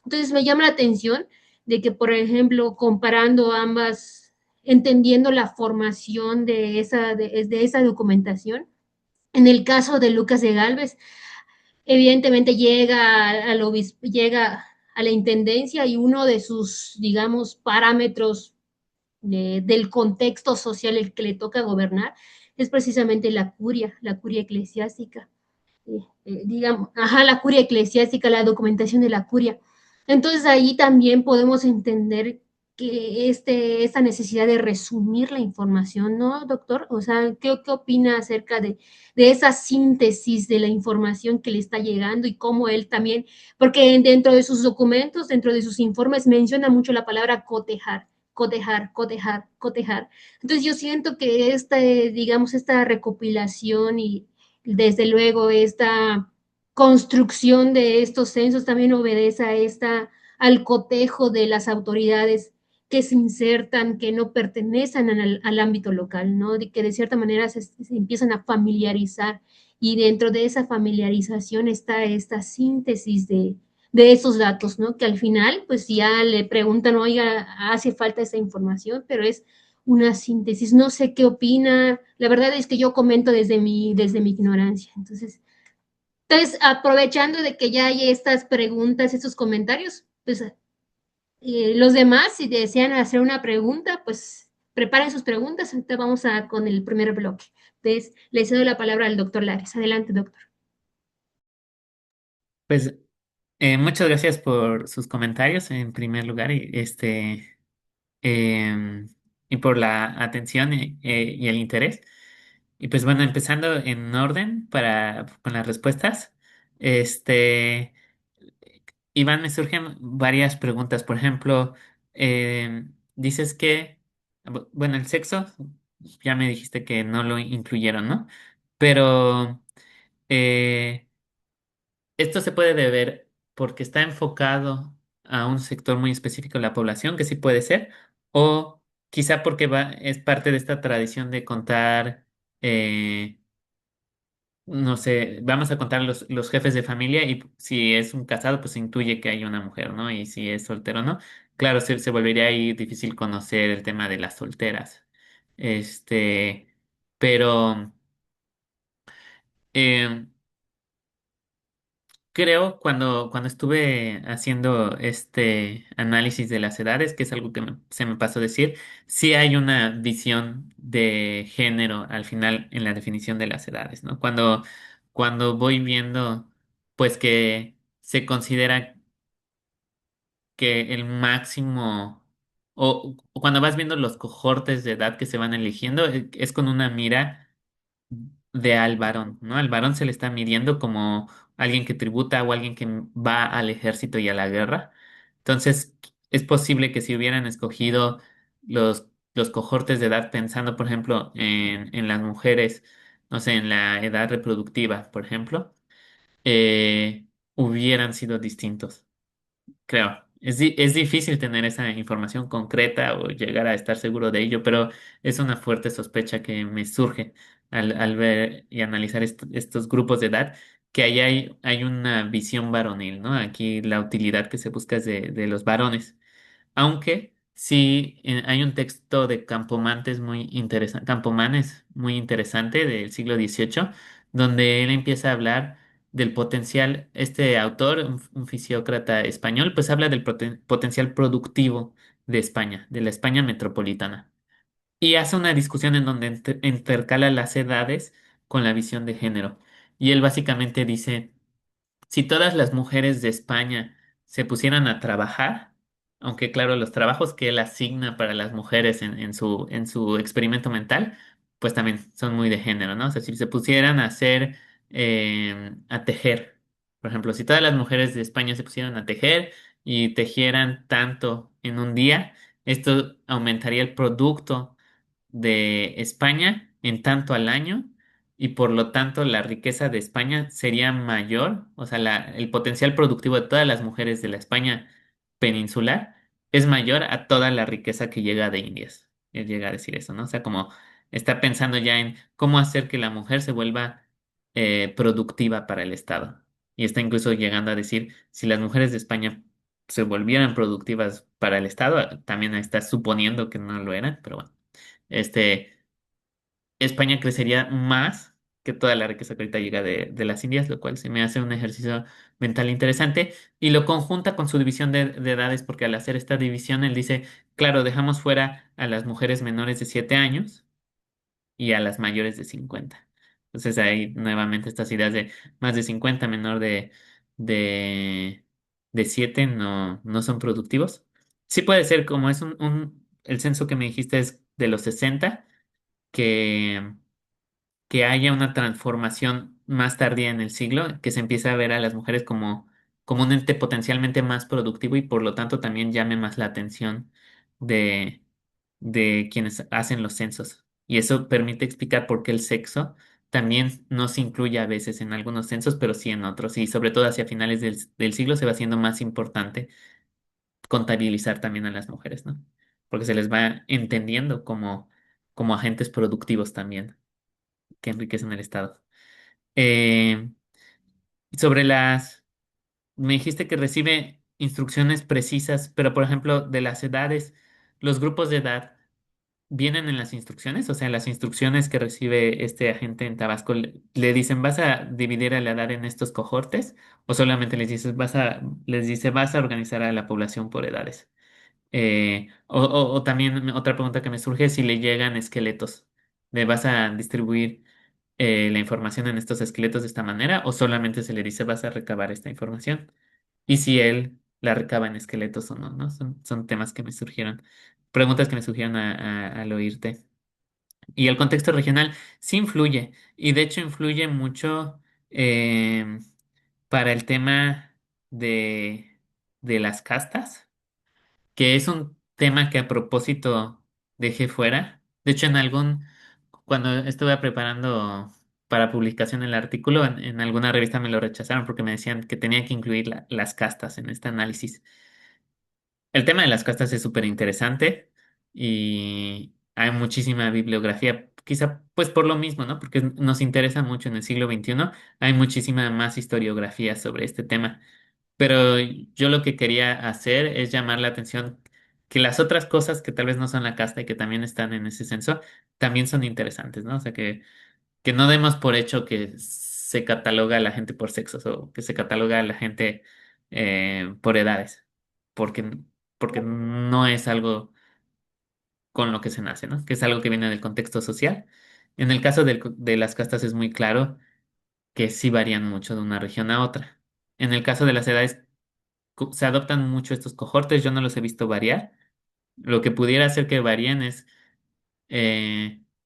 [SPEAKER 2] Entonces me llama la atención de que, por ejemplo, comparando ambas, entendiendo la formación de esa documentación, en el caso de Lucas de Galvez, evidentemente llega a la intendencia y uno de sus, digamos, parámetros del contexto social el que le toca gobernar, es precisamente la curia eclesiástica, digamos, ajá, la curia eclesiástica, la documentación de la curia. Entonces ahí también podemos entender que esta necesidad de resumir la información, ¿no, doctor? O sea, ¿qué opina acerca de esa síntesis de la información que le está llegando y cómo él también, porque dentro de sus documentos, dentro de sus informes, menciona mucho la palabra cotejar, cotejar, cotejar, cotejar. Entonces yo siento que digamos, esta recopilación y desde luego esta construcción de estos censos también obedece al cotejo de las autoridades que se insertan, que no pertenecen al ámbito local, ¿no? De que de cierta manera se empiezan a familiarizar y dentro de esa familiarización está esta síntesis de esos datos, ¿no? Que al final, pues ya le preguntan, oiga, hace falta esta información, pero es una síntesis. No sé qué opina. La verdad es que yo comento desde mi ignorancia. Entonces, aprovechando de que ya hay estas preguntas, estos comentarios, pues los demás, si desean hacer una pregunta, pues preparen sus preguntas. Ahorita vamos con el primer bloque. Entonces, le cedo la palabra al doctor Lares. Adelante, doctor.
[SPEAKER 3] Pues muchas gracias por sus comentarios en primer lugar em, y por la atención y el interés. Y pues bueno, empezando en orden con las respuestas. Este, Iván, me surgen varias preguntas. Por ejemplo, dices que, bueno, el sexo, ya me dijiste que no lo incluyeron, ¿no? Pero eh, esto se puede deber porque está enfocado a un sector muy específico de la población, que sí puede ser, o quizá porque es parte de esta tradición de contar. No sé, vamos a contar los jefes de familia y si es un casado, pues se intuye que hay una mujer, ¿no? Y si es soltero, ¿no? Claro, se volvería ahí difícil conocer el tema de las solteras. Este, pero em, creo cuando estuve haciendo este análisis de las edades, que es algo que se me pasó a decir, sí hay una visión de género al final en la definición de las edades, ¿no? Cuando voy viendo, pues que se considera que el máximo, o cuando vas viendo los cohortes de edad que se van eligiendo, es con una mira de al varón, ¿no? Al varón se le está midiendo como alguien que tributa o alguien que va al ejército y a la guerra. Entonces, es posible que si hubieran escogido los cohortes de edad pensando, por ejemplo, en las mujeres, no sé, en la edad reproductiva, por ejemplo, hubieran sido distintos. Creo. Es difícil tener esa información concreta o llegar a estar seguro de ello, pero es una fuerte sospecha que me surge al ver y analizar estos grupos de edad, que ahí hay una visión varonil, ¿no? Aquí la utilidad que se busca es de los varones. Aunque sí hay un texto de Campomanes muy interesante, Campomanes muy interesante del siglo XVIII, donde él empieza a hablar del potencial, este autor, un fisiócrata español, pues habla del potencial productivo de España, de la España metropolitana. Y hace una discusión en donde intercala las edades con la visión de género. Y él básicamente dice si todas las mujeres de España se pusieran a trabajar, aunque claro, los trabajos que él asigna para las mujeres en su experimento mental, pues también son muy de género, ¿no? O sea, si se pusieran a a tejer, por ejemplo, si todas las mujeres de España se pusieran a tejer y tejieran tanto en un día, esto aumentaría el producto de España en tanto al año y por lo tanto la riqueza de España sería mayor, o sea, el potencial productivo de todas las mujeres de la España peninsular es mayor a toda la riqueza que llega de Indias. Él llega a decir eso, ¿no? O sea, como está pensando ya en cómo hacer que la mujer se vuelva productiva para el Estado. Y está incluso llegando a decir, si las mujeres de España se volvieran productivas para el Estado, también está suponiendo que no lo eran, pero bueno. Este, España crecería más que toda la riqueza que ahorita llega de las Indias, lo cual se me hace un ejercicio mental interesante y lo conjunta con su división de edades, porque al hacer esta división él dice, claro, dejamos fuera a las mujeres menores de 7 años y a las mayores de 50. Entonces ahí nuevamente estas ideas de más de 50 menor de, de 7 no son productivos. Sí puede ser como es el censo que me dijiste es de los 60 que, que haya una transformación más tardía en el siglo, que se empiece a ver a las mujeres como un ente potencialmente más productivo y por lo tanto también llame más la atención de, de quienes hacen los censos. Y eso permite explicar por qué el sexo también no se incluye a veces en algunos censos, pero sí en otros. Y sobre todo hacia finales del siglo se va haciendo más importante contabilizar también a las mujeres, ¿no? Porque se les va entendiendo como agentes productivos también que enriquecen el Estado. Eh, sobre me dijiste que recibe instrucciones precisas, pero por ejemplo, de las edades, los grupos de edad vienen en las instrucciones, o sea, en las instrucciones que recibe este agente en Tabasco, le dicen, ¿vas a dividir a la edad en estos cohortes? O solamente les dice, vas a organizar a la población por edades. O también otra pregunta que me surge es si le llegan esqueletos. ¿Le vas a distribuir la información en estos esqueletos de esta manera o solamente se le dice vas a recabar esta información? Y si él la recaba en esqueletos o no, ¿no? Son temas que me surgieron, preguntas que me surgieron al oírte. Y el contexto regional sí influye, y de hecho influye mucho eh, para el tema de, de las castas, que es un tema que a propósito dejé fuera. De hecho, cuando estuve preparando para publicación el artículo, en alguna revista me lo rechazaron porque me decían que tenía que incluir las castas en este análisis. El tema de las castas es súper interesante y hay muchísima bibliografía, quizá pues por lo mismo, ¿no? Porque nos interesa mucho en el siglo XXI, hay muchísima más historiografía sobre este tema. Pero yo lo que quería hacer es llamar la atención que las otras cosas que tal vez no son la casta y que también están en ese censo, también son interesantes, ¿no? O sea, que no demos por hecho que se cataloga a la gente por sexos o que se cataloga a la gente por edades, porque, porque no es algo con lo que se nace, ¿no? Que es algo que viene del contexto social. En el caso de las castas es muy claro que sí varían mucho de una región a otra. En el caso de las edades, se adoptan mucho estos cohortes, yo no los he visto variar. Lo que pudiera hacer que varíen es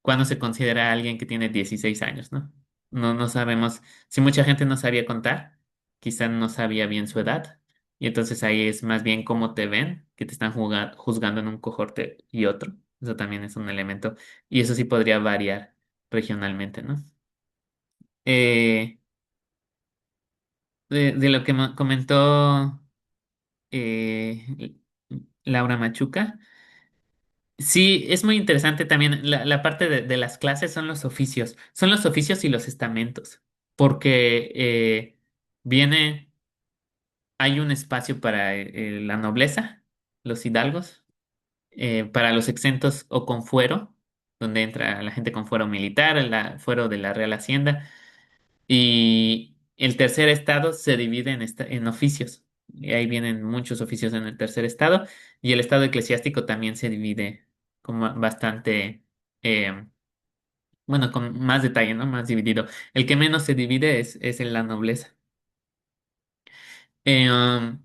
[SPEAKER 3] cuando se considera a alguien que tiene 16 años, ¿no? No sabemos, si mucha gente no sabía contar, quizá no sabía bien su edad, y entonces ahí es más bien cómo te ven, que te están juzgando en un cohorte y otro. Eso también es un elemento, y eso sí podría variar regionalmente, ¿no? Eh, de lo que comentó eh, Laura Machuca. Sí, es muy interesante también. La parte de las clases son los oficios y los estamentos, porque viene, hay un espacio para la nobleza, los hidalgos, para los exentos o con fuero, donde entra la gente con fuero militar, fuero de la Real Hacienda. Y el tercer estado se divide en oficios. Y ahí vienen muchos oficios en el tercer estado. Y el estado eclesiástico también se divide como bastante, eh, bueno, con más detalle, ¿no? Más dividido. El que menos se divide es en la nobleza. Eh, um,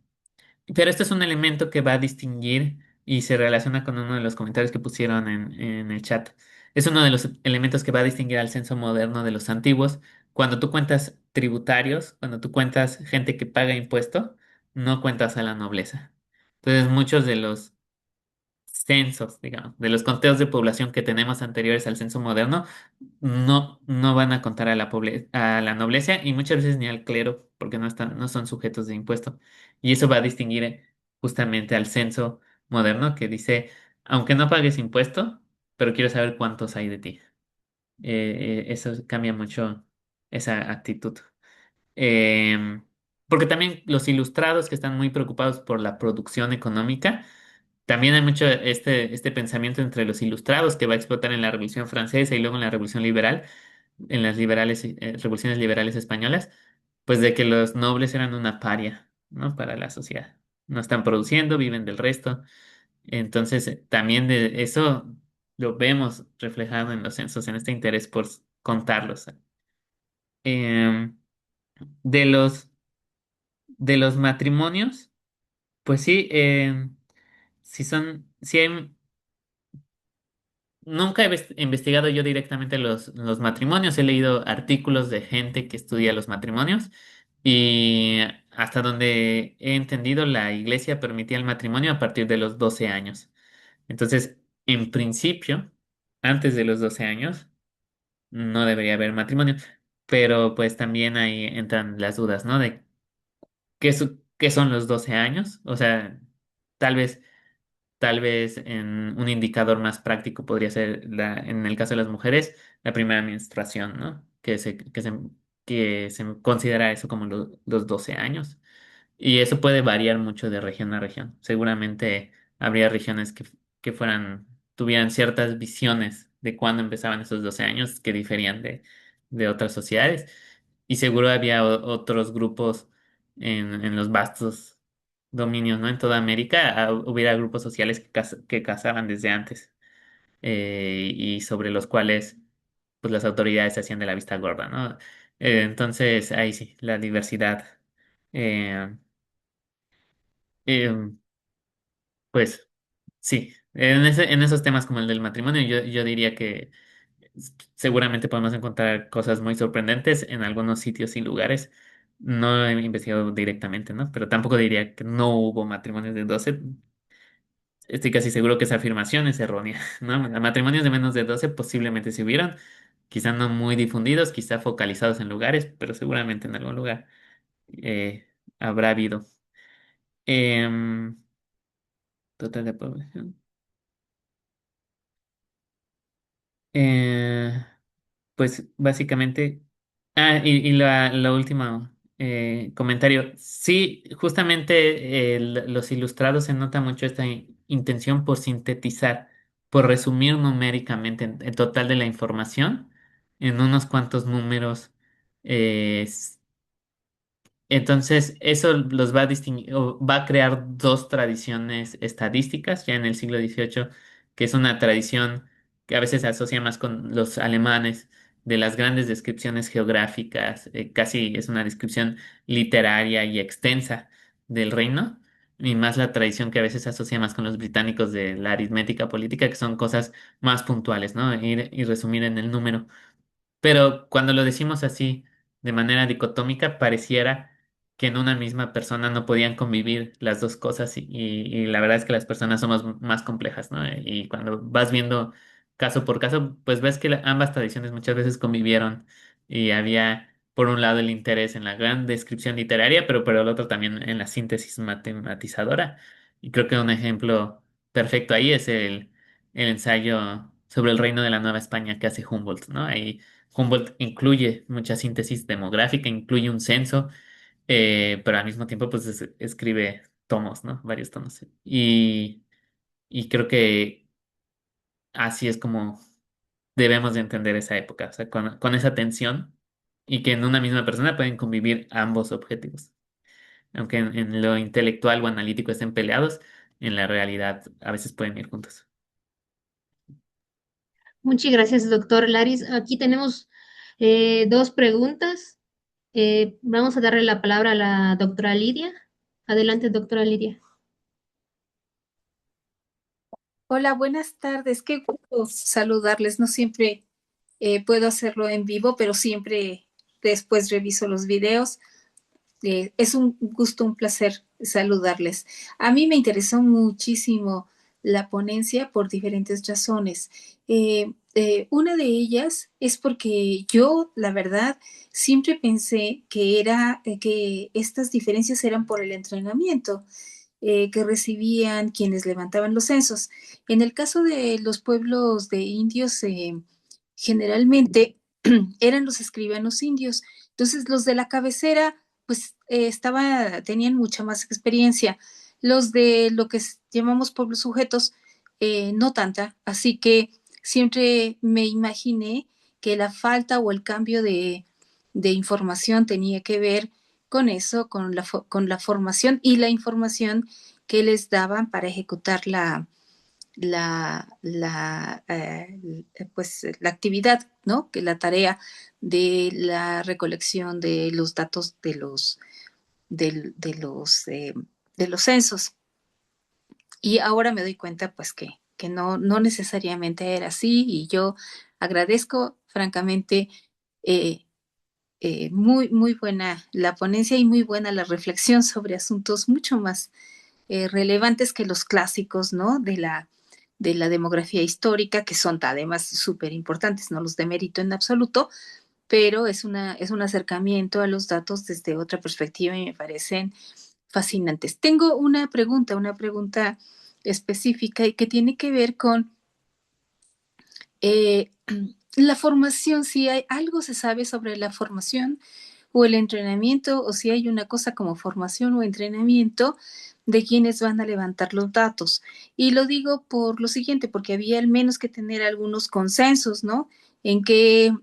[SPEAKER 3] pero este es un elemento que va a distinguir y se relaciona con uno de los comentarios que pusieron en el chat. Es uno de los elementos que va a distinguir al censo moderno de los antiguos. Cuando tú cuentas tributarios, cuando tú cuentas gente que paga impuesto, no cuentas a la nobleza. Entonces, muchos de los censos, digamos, de los conteos de población que tenemos anteriores al censo moderno, no van a contar a a la nobleza y muchas veces ni al clero, porque no son sujetos de impuesto. Y eso va a distinguir justamente al censo moderno que dice, aunque no pagues impuesto, pero quiero saber cuántos hay de ti. Eso cambia mucho esa actitud. Em, Porque también los ilustrados que están muy preocupados por la producción económica, también hay mucho este pensamiento entre los ilustrados que va a explotar en la Revolución Francesa y luego en la Revolución Liberal, en las revoluciones liberales españolas, pues de que los nobles eran una paria, ¿no? Para la sociedad. No están produciendo, viven del resto. Entonces, también de eso lo vemos reflejado en los censos, en este interés por contarlos. Em, de de los matrimonios, pues sí, si hay. Nunca he investigado yo directamente los matrimonios, he leído artículos de gente que estudia los matrimonios y hasta donde he entendido, la iglesia permitía el matrimonio a partir de los 12 años. Entonces, en principio, antes de los 12 años, no debería haber matrimonio, pero pues también ahí entran las dudas, ¿no? De qué son los 12 años, o sea, tal vez. Tal vez en un indicador más práctico podría ser en el caso de las mujeres, la primera menstruación, ¿no? que se considera eso como los 12 años. Y eso puede variar mucho de región a región. Seguramente habría regiones que tuvieran ciertas visiones de cuándo empezaban esos 12 años que diferían de otras sociedades. Y seguro había otros grupos en los vastos dominios, ¿no? En toda América hubiera grupos sociales que cazaban desde antes, y sobre los cuales pues las autoridades se hacían de la vista gorda, ¿no? Entonces, ahí sí, la diversidad. eh, eh, pues sí, en esos temas como el del matrimonio, yo diría que seguramente podemos encontrar cosas muy sorprendentes en algunos sitios y lugares. No he investigado directamente, ¿no? Pero tampoco diría que no hubo matrimonios de 12. Estoy casi seguro que esa afirmación es errónea, ¿no? Matrimonios de menos de 12 posiblemente se hubieron, quizá no muy difundidos, quizá focalizados en lugares, pero seguramente en algún lugar habrá habido. Em, total de población. Eh, pues básicamente, y la última comentario. Sí, justamente los ilustrados se nota mucho esta intención por sintetizar, por resumir numéricamente el total de la información en unos cuantos números. eh, entonces, eso los va a distinguir, o va a crear dos tradiciones estadísticas ya en el siglo XVIII, que es una tradición que a veces se asocia más con los alemanes, de las grandes descripciones geográficas, casi es una descripción literaria y extensa del reino, y más la tradición que a veces se asocia más con los británicos de la aritmética política, que son cosas más puntuales, ¿no? Ir y resumir en el número. Pero cuando lo decimos así, de manera dicotómica, pareciera que en una misma persona no podían convivir las dos cosas y la verdad es que las personas somos más complejas, ¿no? Y cuando vas viendo caso por caso, pues ves que ambas tradiciones muchas veces convivieron y había, por un lado, el interés en la gran descripción literaria, pero por el otro también en la síntesis matematizadora. Y creo que un ejemplo perfecto ahí es el ensayo sobre el reino de la Nueva España que hace Humboldt, ¿no? Ahí Humboldt incluye mucha síntesis demográfica, incluye un censo, pero al mismo tiempo pues escribe tomos, ¿no? Varios tomos. Y creo que así es como debemos de entender esa época, o sea, con esa tensión y que en una misma persona pueden convivir ambos objetivos. Aunque en lo intelectual o analítico estén peleados, en la realidad a veces pueden ir juntos.
[SPEAKER 2] Muchas gracias, doctor Laris. Aquí tenemos dos preguntas. Vamos a darle la palabra a la doctora Lidia. Adelante, doctora Lidia.
[SPEAKER 5] Hola, buenas tardes. Qué gusto saludarles. No siempre puedo hacerlo en vivo, pero siempre después reviso los videos. Es un gusto, un placer saludarles. A mí me interesó muchísimo la ponencia por diferentes razones. Una de ellas es porque yo, la verdad, siempre pensé que que estas diferencias eran por el entrenamiento que recibían quienes levantaban los censos. En el caso de los pueblos de indios, generalmente eran los escribanos indios. Entonces, los de la cabecera, pues tenían mucha más experiencia. Los de lo que llamamos pueblos sujetos, no tanta. Así que siempre me imaginé que la falta o el cambio de información tenía que ver con eso, con la formación y la información que les daban para ejecutar pues, la actividad, ¿no? Que la tarea de la recolección de los datos de los censos. Y ahora me doy cuenta, pues, que no necesariamente era así y yo agradezco, francamente, eh, muy buena la ponencia y muy buena la reflexión sobre asuntos mucho más relevantes que los clásicos, ¿no? De la demografía histórica, que son además súper importantes, no los demerito en absoluto, pero es un acercamiento a los datos desde otra perspectiva y me parecen fascinantes. Tengo una pregunta específica y que tiene que ver con eh, La formación, si hay algo se sabe sobre la formación o el entrenamiento, o si hay una cosa como formación o entrenamiento de quienes van a levantar los datos. Y lo digo por lo siguiente, porque había al menos que tener algunos consensos, ¿no? En qué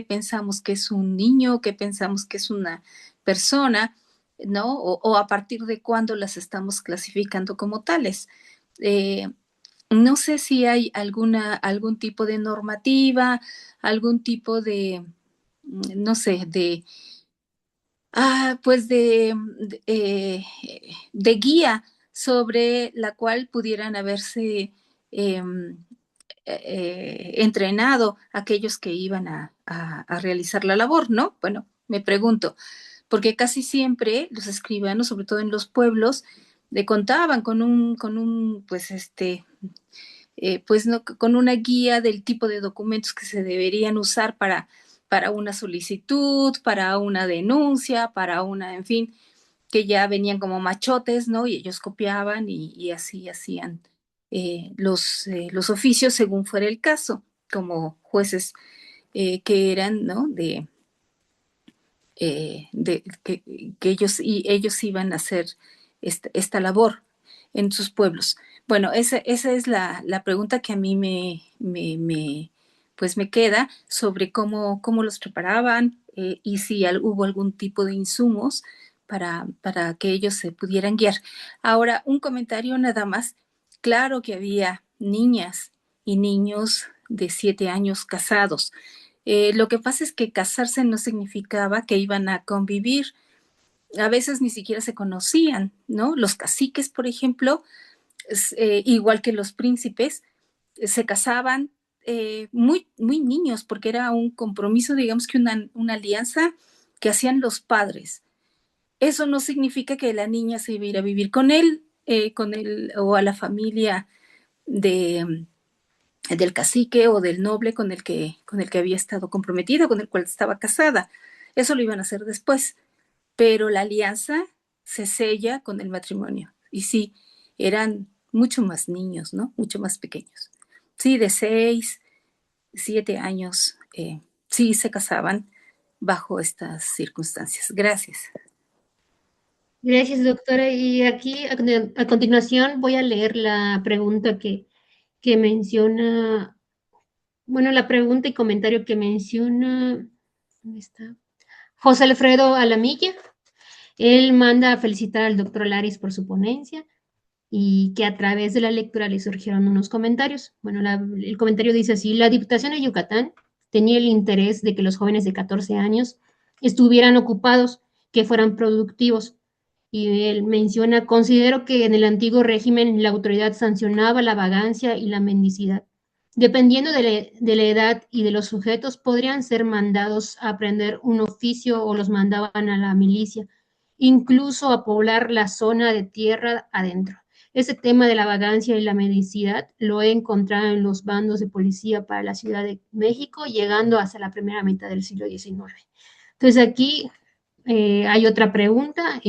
[SPEAKER 5] pensamos que es un niño, qué pensamos que es una persona, ¿no? O a partir de cuándo las estamos clasificando como tales. Eh, no sé si hay algún tipo de normativa, algún tipo de, no sé, pues de guía sobre la cual pudieran haberse em, entrenado aquellos que iban a realizar la labor, ¿no? Bueno, me pregunto, porque casi siempre los escribanos, sobre todo en los pueblos, le contaban pues pues no, con una guía del tipo de documentos que se deberían usar para una solicitud, para una denuncia, para una, en fin, que ya venían como machotes, ¿no? Y ellos copiaban y así hacían los oficios según fuera el caso, como jueces que eran, ¿no? Que ellos iban a hacer esta labor en sus pueblos. Bueno, esa es la pregunta que a mí pues me queda sobre cómo los preparaban y si hubo algún tipo de insumos para que ellos se pudieran guiar. Ahora, un comentario nada más. Claro que había niñas y niños de 7 años casados. Lo que pasa es que casarse no significaba que iban a convivir. A veces ni siquiera se conocían, ¿no? Los caciques, por ejemplo, igual que los príncipes, se casaban muy, muy niños, porque era un compromiso, digamos que una alianza que hacían los padres. Eso no significa que la niña se iba a ir a vivir con él o a la familia de, del cacique o del noble con el que había estado comprometida, con el cual estaba casada. Eso lo iban a hacer después, pero la alianza se sella con el matrimonio. Y sí, eran mucho más niños, ¿no? Mucho más pequeños. Sí, de 6, 7 años, sí se casaban bajo estas circunstancias. Gracias.
[SPEAKER 2] Gracias, doctora. Y aquí a continuación voy a leer la pregunta que menciona, bueno, la pregunta y comentario que menciona, ¿dónde está? José Alfredo Alamilla. Él manda a felicitar al doctor Laris por su ponencia y que a través de la lectura le surgieron unos comentarios. Bueno, el comentario dice así: la Diputación de Yucatán tenía el interés de que los jóvenes de 14 años estuvieran ocupados, que fueran productivos. Y él menciona: considero que en el antiguo régimen la autoridad sancionaba la vagancia y la mendicidad. Dependiendo de la edad y de los sujetos, podrían ser mandados a aprender un oficio o los mandaban a la milicia, incluso a poblar la zona de tierra adentro. Ese tema de la vagancia y la mendicidad lo he encontrado en los bandos de policía para la Ciudad de México, llegando hasta la primera mitad del siglo XIX. Entonces aquí hay otra pregunta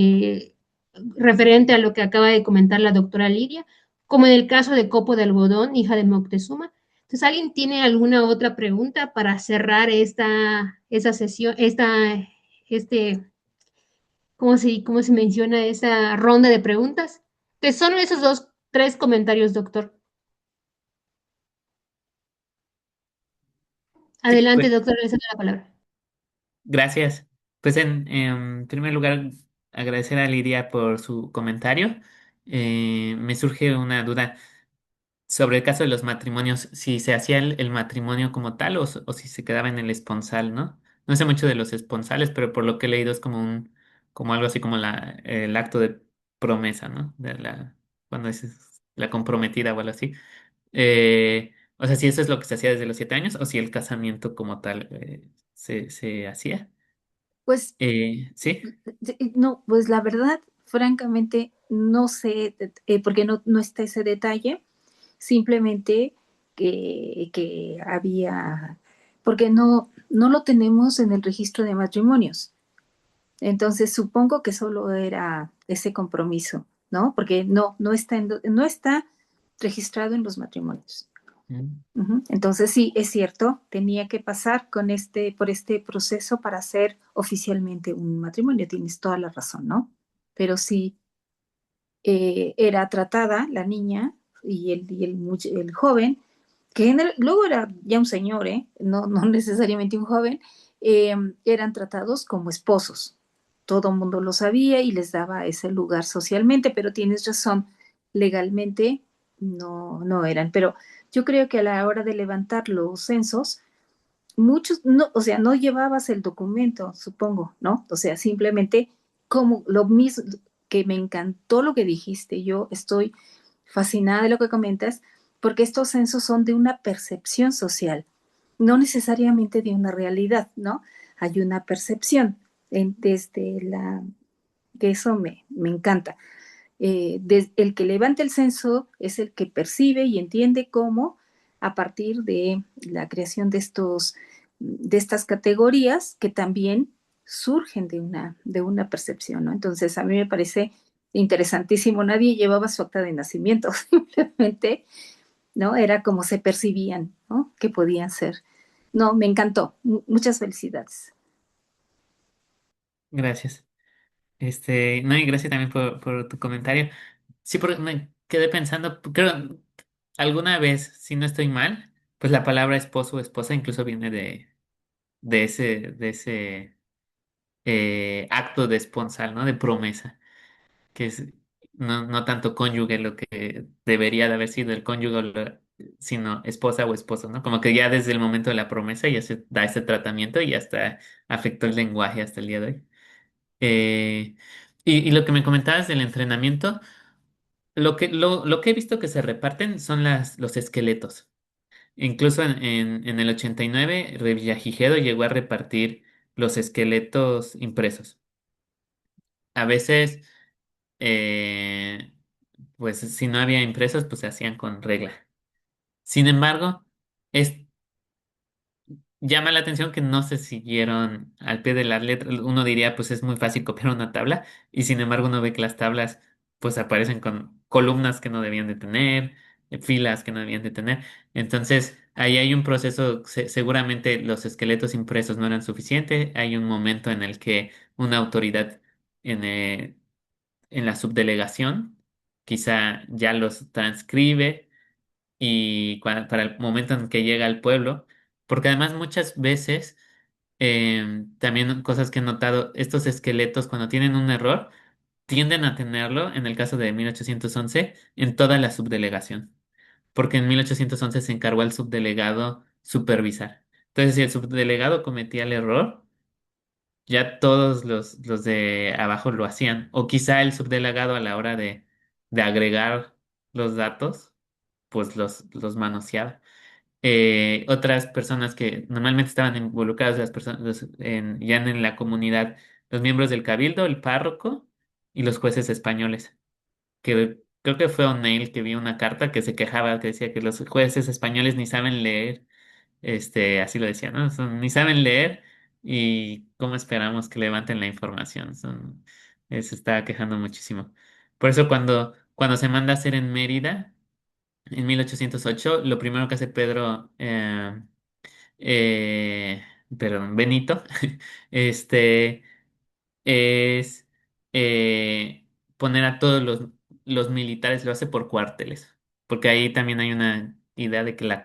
[SPEAKER 2] referente a lo que acaba de comentar la doctora Lidia, como en el caso de Copo de Algodón, hija de Moctezuma. Entonces, ¿alguien tiene alguna otra pregunta para cerrar esa sesión, este, cómo se menciona esa ronda de preguntas? Entonces, son esos tres comentarios, doctor.
[SPEAKER 3] Sí,
[SPEAKER 2] Adelante,
[SPEAKER 3] pues
[SPEAKER 2] doctor, le cedo la palabra.
[SPEAKER 3] gracias. Pues en primer lugar, agradecer a Lidia por su comentario. Me surge una duda sobre el caso de los matrimonios, si se hacía el matrimonio como tal o si se quedaba en el esponsal, ¿no? No sé mucho de los esponsales, pero por lo que he leído es como algo así como el acto de promesa, ¿no? Cuando es la comprometida o algo así. O sea, si eso es lo que se hacía desde los 7 años o si el casamiento como tal se hacía.
[SPEAKER 5] Pues
[SPEAKER 3] Sí.
[SPEAKER 5] no, pues la verdad, francamente, no sé, porque no está ese detalle, simplemente que había, porque no lo tenemos en el registro de matrimonios. Entonces supongo que solo era ese compromiso, ¿no? Porque no está registrado en los matrimonios.
[SPEAKER 3] Mm.
[SPEAKER 5] Ujú. Entonces sí, es cierto, tenía que pasar por este proceso para hacer oficialmente un matrimonio. Tienes toda la razón, ¿no? Pero sí, era tratada la niña el joven, luego era ya un señor, ¿eh? No, no necesariamente un joven, eh, eran tratados como esposos. Todo el mundo lo sabía y les daba ese lugar socialmente, pero tienes razón, legalmente no eran. Pero yo creo que a la hora de levantar los censos, muchos, no, o sea, no llevabas el documento, supongo, ¿no? O sea, simplemente como lo mismo, que me encantó lo que dijiste, yo estoy fascinada de lo que comentas, porque estos censos son de una percepción social, no necesariamente de una realidad, ¿no? Hay una percepción desde que eso me encanta. El que levanta el censo es el que percibe y entiende cómo, a partir de la creación de estas categorías que también surgen de una percepción, ¿no? Entonces, a mí me parece interesantísimo. Nadie llevaba su acta de nacimiento, simplemente, ¿no? Era como se percibían, ¿no? Que podían ser. No, me encantó. Muchas felicidades.
[SPEAKER 3] Gracias. No, y gracias también por tu comentario. Sí, porque me quedé pensando, creo, alguna vez, si no estoy mal, pues la palabra esposo o esposa incluso viene de ese acto de esponsal, ¿no? De promesa, que es no tanto cónyuge lo que debería de haber sido el cónyuge, sino esposa o esposo, ¿no? Como que ya desde el momento de la promesa ya se da ese tratamiento y hasta afectó el lenguaje hasta el día de hoy. Eh, y lo que me comentabas del entrenamiento, lo que he visto que se reparten son los esqueletos. Incluso en el 89, Revillagigedo llegó a repartir los esqueletos impresos. A veces, eh, pues si no había impresos, pues se hacían con regla. Sin embargo, es llama la atención que no se siguieron al pie de la letra. Uno diría, pues es muy fácil copiar una tabla, y sin embargo uno ve que las tablas pues aparecen con columnas que no debían de tener, filas que no debían de tener. Entonces, ahí hay un proceso, seguramente los esqueletos impresos no eran suficientes. Hay un momento en el que una autoridad en, eh, en la subdelegación quizá ya los transcribe y para el momento en que llega al pueblo, porque además muchas veces, también cosas que he notado, estos esqueletos cuando tienen un error, tienden a tenerlo, en el caso de 1811 en toda la subdelegación, porque en 1811 se encargó al subdelegado supervisar. Entonces, si el subdelegado cometía el error, ya todos los de abajo lo hacían, o quizá el subdelegado a la hora de agregar los datos, pues los manoseaba. Otras personas que normalmente estaban involucradas, las personas ya en la comunidad, los miembros del cabildo, el párroco y los jueces españoles, que creo que fue O'Neill que vio una carta que se quejaba, que decía que los jueces españoles ni saben leer, así lo decía, ¿no? Ni saben leer, y cómo esperamos que levanten la información. Se estaba quejando muchísimo. Por eso cuando se manda a hacer en Mérida, en 1808, lo primero que hace Pedro, eh, perdón, Benito, este, es poner a todos los militares, lo hace por cuarteles, porque ahí también hay una idea de que la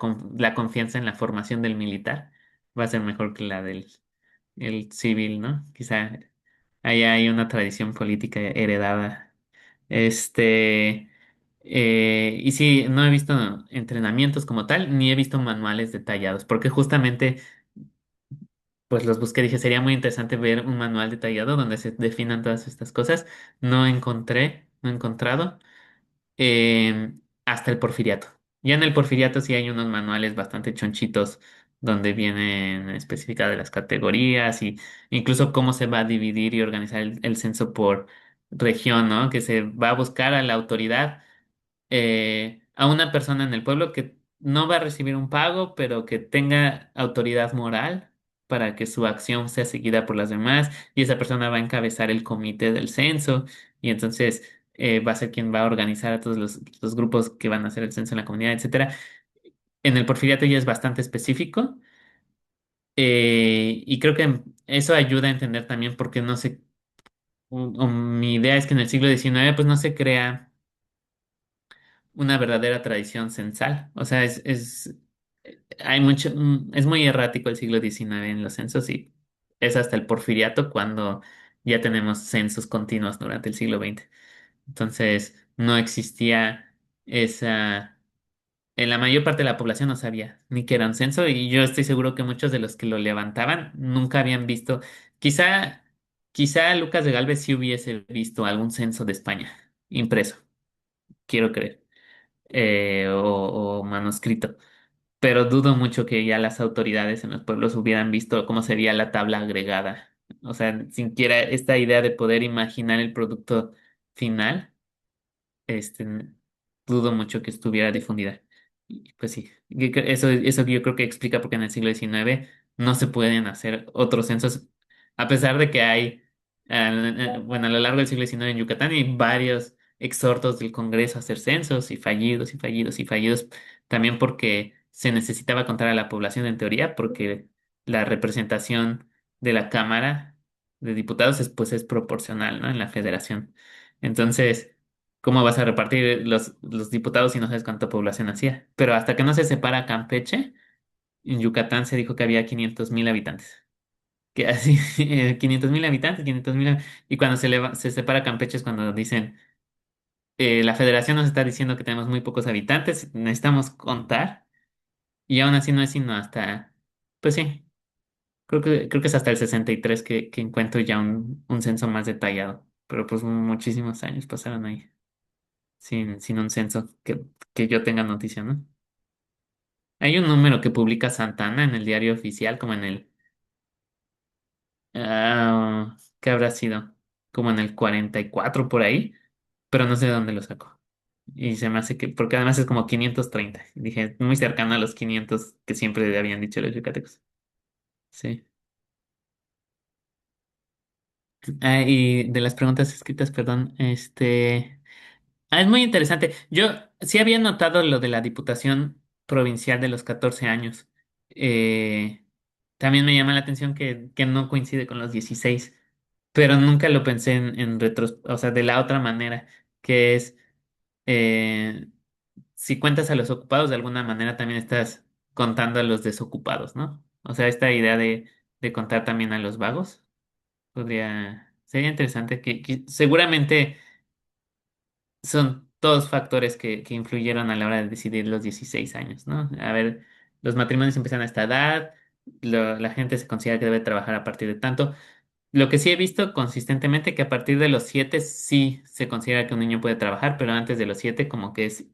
[SPEAKER 3] confianza en la formación del militar va a ser mejor que la del el civil, ¿no? Quizá ahí hay una tradición política heredada. Este, y sí, no he visto entrenamientos como tal, ni he visto manuales detallados, porque justamente pues los busqué, dije, sería muy interesante ver un manual detallado donde se definan todas estas cosas. No he encontrado, hasta el Porfiriato. Ya en el Porfiriato sí hay unos manuales bastante chonchitos donde vienen especificadas las categorías y incluso cómo se va a dividir y organizar el censo por región, ¿no? Que se va a buscar a la autoridad, a una persona en el pueblo que no va a recibir un pago, pero que tenga autoridad moral para que su acción sea seguida por las demás, y esa persona va a encabezar el comité del censo, y entonces va a ser quien va a organizar a todos los grupos que van a hacer el censo en la comunidad, etcétera. En el porfiriato ya es bastante específico, y creo que eso ayuda a entender también por qué no se, o mi idea es que en el siglo XIX pues no se crea una verdadera tradición censal. O sea, hay mucho, es muy errático el siglo XIX en los censos y es hasta el porfiriato cuando ya tenemos censos continuos durante el siglo XX. Entonces, no existía esa... En la mayor parte de la población no sabía ni que era un censo y yo estoy seguro que muchos de los que lo levantaban nunca habían visto, quizá, quizá Lucas de Gálvez sí hubiese visto algún censo de España impreso, quiero creer, o manuscrito, pero dudo mucho que ya las autoridades en los pueblos hubieran visto cómo sería la tabla agregada. O sea, siquiera esta idea de poder imaginar el producto final, este, dudo mucho que estuviera difundida. Y pues sí, eso yo creo que explica por qué en el siglo XIX no se pueden hacer otros censos, a pesar de que hay, bueno, a lo largo del siglo XIX en Yucatán hay varios exhortos del Congreso a hacer censos y fallidos y fallidos y fallidos, también porque se necesitaba contar a la población en teoría, porque la representación de la Cámara de Diputados pues es proporcional, ¿no? En la federación. Entonces, ¿cómo vas a repartir los diputados si no sabes cuánta población hacía? Pero hasta que no se separa Campeche, en Yucatán se dijo que había 500,000 habitantes. Que así, 500,000 habitantes, 500,000. Y cuando se separa Campeche es cuando dicen, la federación nos está diciendo que tenemos muy pocos habitantes, necesitamos contar. Y aún así no es sino hasta, pues sí, creo que es hasta el 63 que encuentro ya un censo más detallado. Pero pues muchísimos años pasaron ahí sin un censo que yo tenga noticia, ¿no? Hay un número que publica Santana en el diario oficial, como en el... ¿qué habrá sido? Como en el 44 por ahí, pero no sé de dónde lo sacó. Y se me hace que, porque además es como 530. Dije, muy cercano a los 500 que siempre habían dicho los yucatecos. Sí. Y de las preguntas escritas, perdón, es muy interesante. Yo sí había notado lo de la Diputación Provincial de los 14 años. Eh, También me llama la atención que no coincide con los 16, pero nunca lo pensé o sea, de la otra manera, que es, eh, si cuentas a los ocupados, de alguna manera también estás contando a los desocupados, ¿no? O sea, esta idea de contar también a los vagos sería interesante seguramente son todos factores que influyeron a la hora de decidir los 16 años, ¿no? A ver, los matrimonios empiezan a esta edad, la gente se considera que debe trabajar a partir de tanto. Lo que sí he visto consistentemente que a partir de los 7 sí se considera que un niño puede trabajar, pero antes de los 7 como que es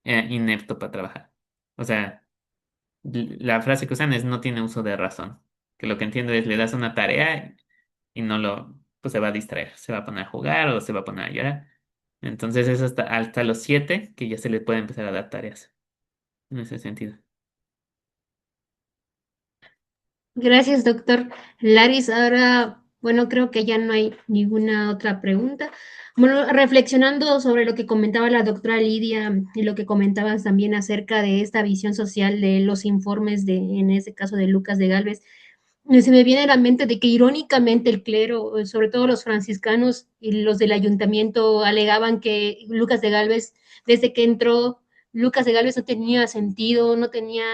[SPEAKER 3] inepto para trabajar. O sea, la frase que usan es no tiene uso de razón, que lo que entiendo es le das una tarea y pues se va a distraer, se va a poner a jugar o se va a poner a llorar. Entonces es hasta los 7 que ya se le puede empezar a dar tareas en ese sentido.
[SPEAKER 2] Gracias, doctor Laris. Ahora, bueno, creo que ya no hay ninguna otra pregunta. Bueno, reflexionando sobre lo que comentaba la doctora Lidia y lo que comentabas también acerca de esta visión social de los informes en este caso de Lucas de Gálvez, se me viene a la mente de que irónicamente el clero, sobre todo los franciscanos y los del ayuntamiento, alegaban que Lucas de Gálvez, desde que entró, Lucas de Gálvez no tenía sentido, no tenía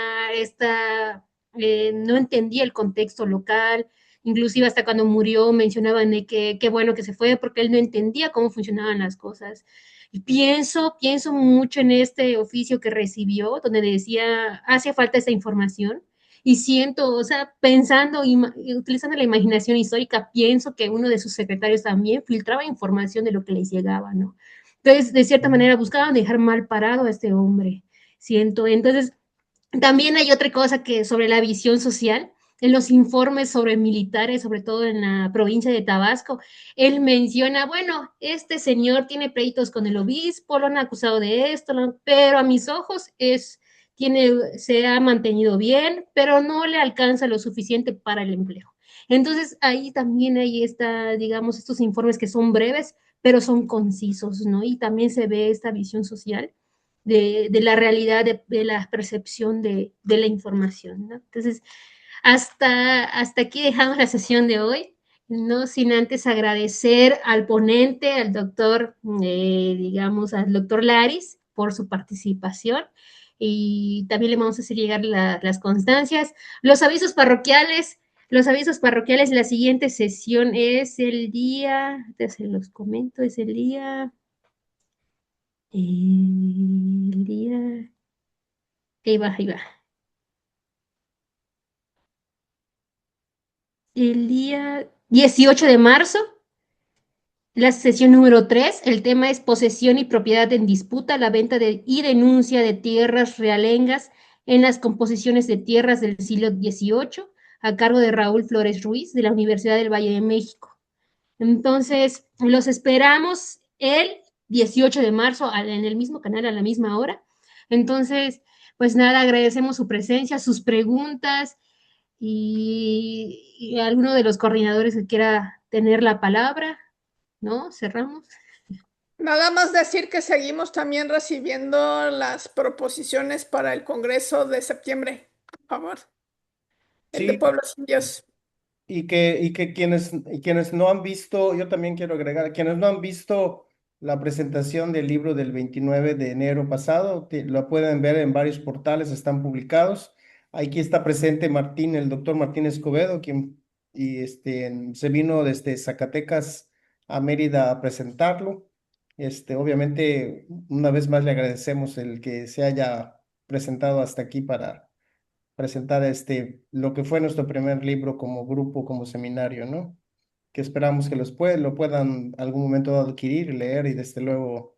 [SPEAKER 2] no entendía el contexto local, inclusive hasta cuando murió mencionaban de que qué bueno que se fue porque él no entendía cómo funcionaban las cosas. Y pienso mucho en este oficio que recibió, donde decía, hace falta esta información, y siento, o sea, pensando y utilizando la imaginación histórica, pienso que uno de sus secretarios también filtraba información de lo que les llegaba, ¿no? Entonces, de cierta manera, buscaban dejar mal parado a este hombre, siento. Entonces, también hay otra cosa que sobre la visión social, en los informes sobre militares, sobre todo en la provincia de Tabasco, él menciona, bueno, este señor tiene pleitos con el obispo, lo han acusado de esto, pero a mis ojos se ha mantenido bien, pero no le alcanza lo suficiente para el empleo. Entonces ahí también hay digamos, estos informes que son breves, pero son concisos, ¿no? Y también se ve esta visión social de la realidad, de la percepción de la información, ¿no? Entonces, hasta aquí dejamos la sesión de hoy, no sin antes agradecer al ponente, al doctor, digamos, al doctor Laris por su participación, y también le vamos a hacer llegar las constancias. Los avisos parroquiales, la siguiente sesión es el día, ya se los comento, es el día, ahí va, ahí va. El día 18 de marzo, la sesión número 3, el tema es posesión y propiedad en disputa, la venta y denuncia de tierras realengas en las composiciones de tierras del siglo XVIII, a cargo de Raúl Flores Ruiz, de la Universidad del Valle de México. Entonces, los esperamos el 18 de marzo en el mismo canal a la misma hora. Entonces, pues nada, agradecemos su presencia, sus preguntas, y alguno de los coordinadores que quiera tener la palabra, ¿no? Cerramos.
[SPEAKER 4] Nada más decir que seguimos también recibiendo las proposiciones para el Congreso de septiembre, por favor, el de
[SPEAKER 1] Sí,
[SPEAKER 4] Pueblos Indios.
[SPEAKER 1] y que quienes no han visto, yo también quiero agregar, quienes no han visto la presentación del libro del 29 de enero pasado, lo pueden ver en varios portales, están publicados. Aquí está presente Martín, el doctor Martín Escobedo, quien se vino desde Zacatecas a Mérida a presentarlo. Obviamente, una vez más le agradecemos el que se haya presentado hasta aquí para presentar lo que fue nuestro primer libro como grupo, como seminario, ¿no? Que esperamos que lo puedan algún momento adquirir, leer y desde luego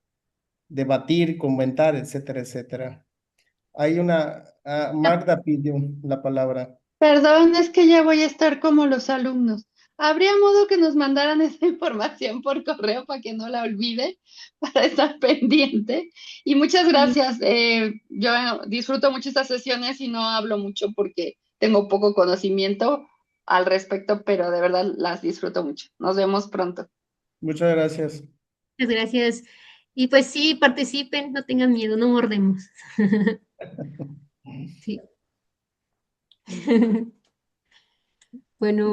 [SPEAKER 1] debatir, comentar, etcétera, etcétera. Hay Magda pidió la palabra.
[SPEAKER 6] Perdón, es que ya voy a estar como los alumnos. ¿Habría modo que nos mandaran esa información por correo para que no la olvide, para estar pendiente? Y muchas gracias. Yo disfruto mucho estas sesiones y no hablo mucho porque tengo poco conocimiento al respecto, pero de verdad las disfruto mucho. Nos vemos pronto.
[SPEAKER 1] Muchas gracias.
[SPEAKER 2] Muchas gracias. Y pues sí, participen, no tengan miedo, no mordemos. Sí. Bueno.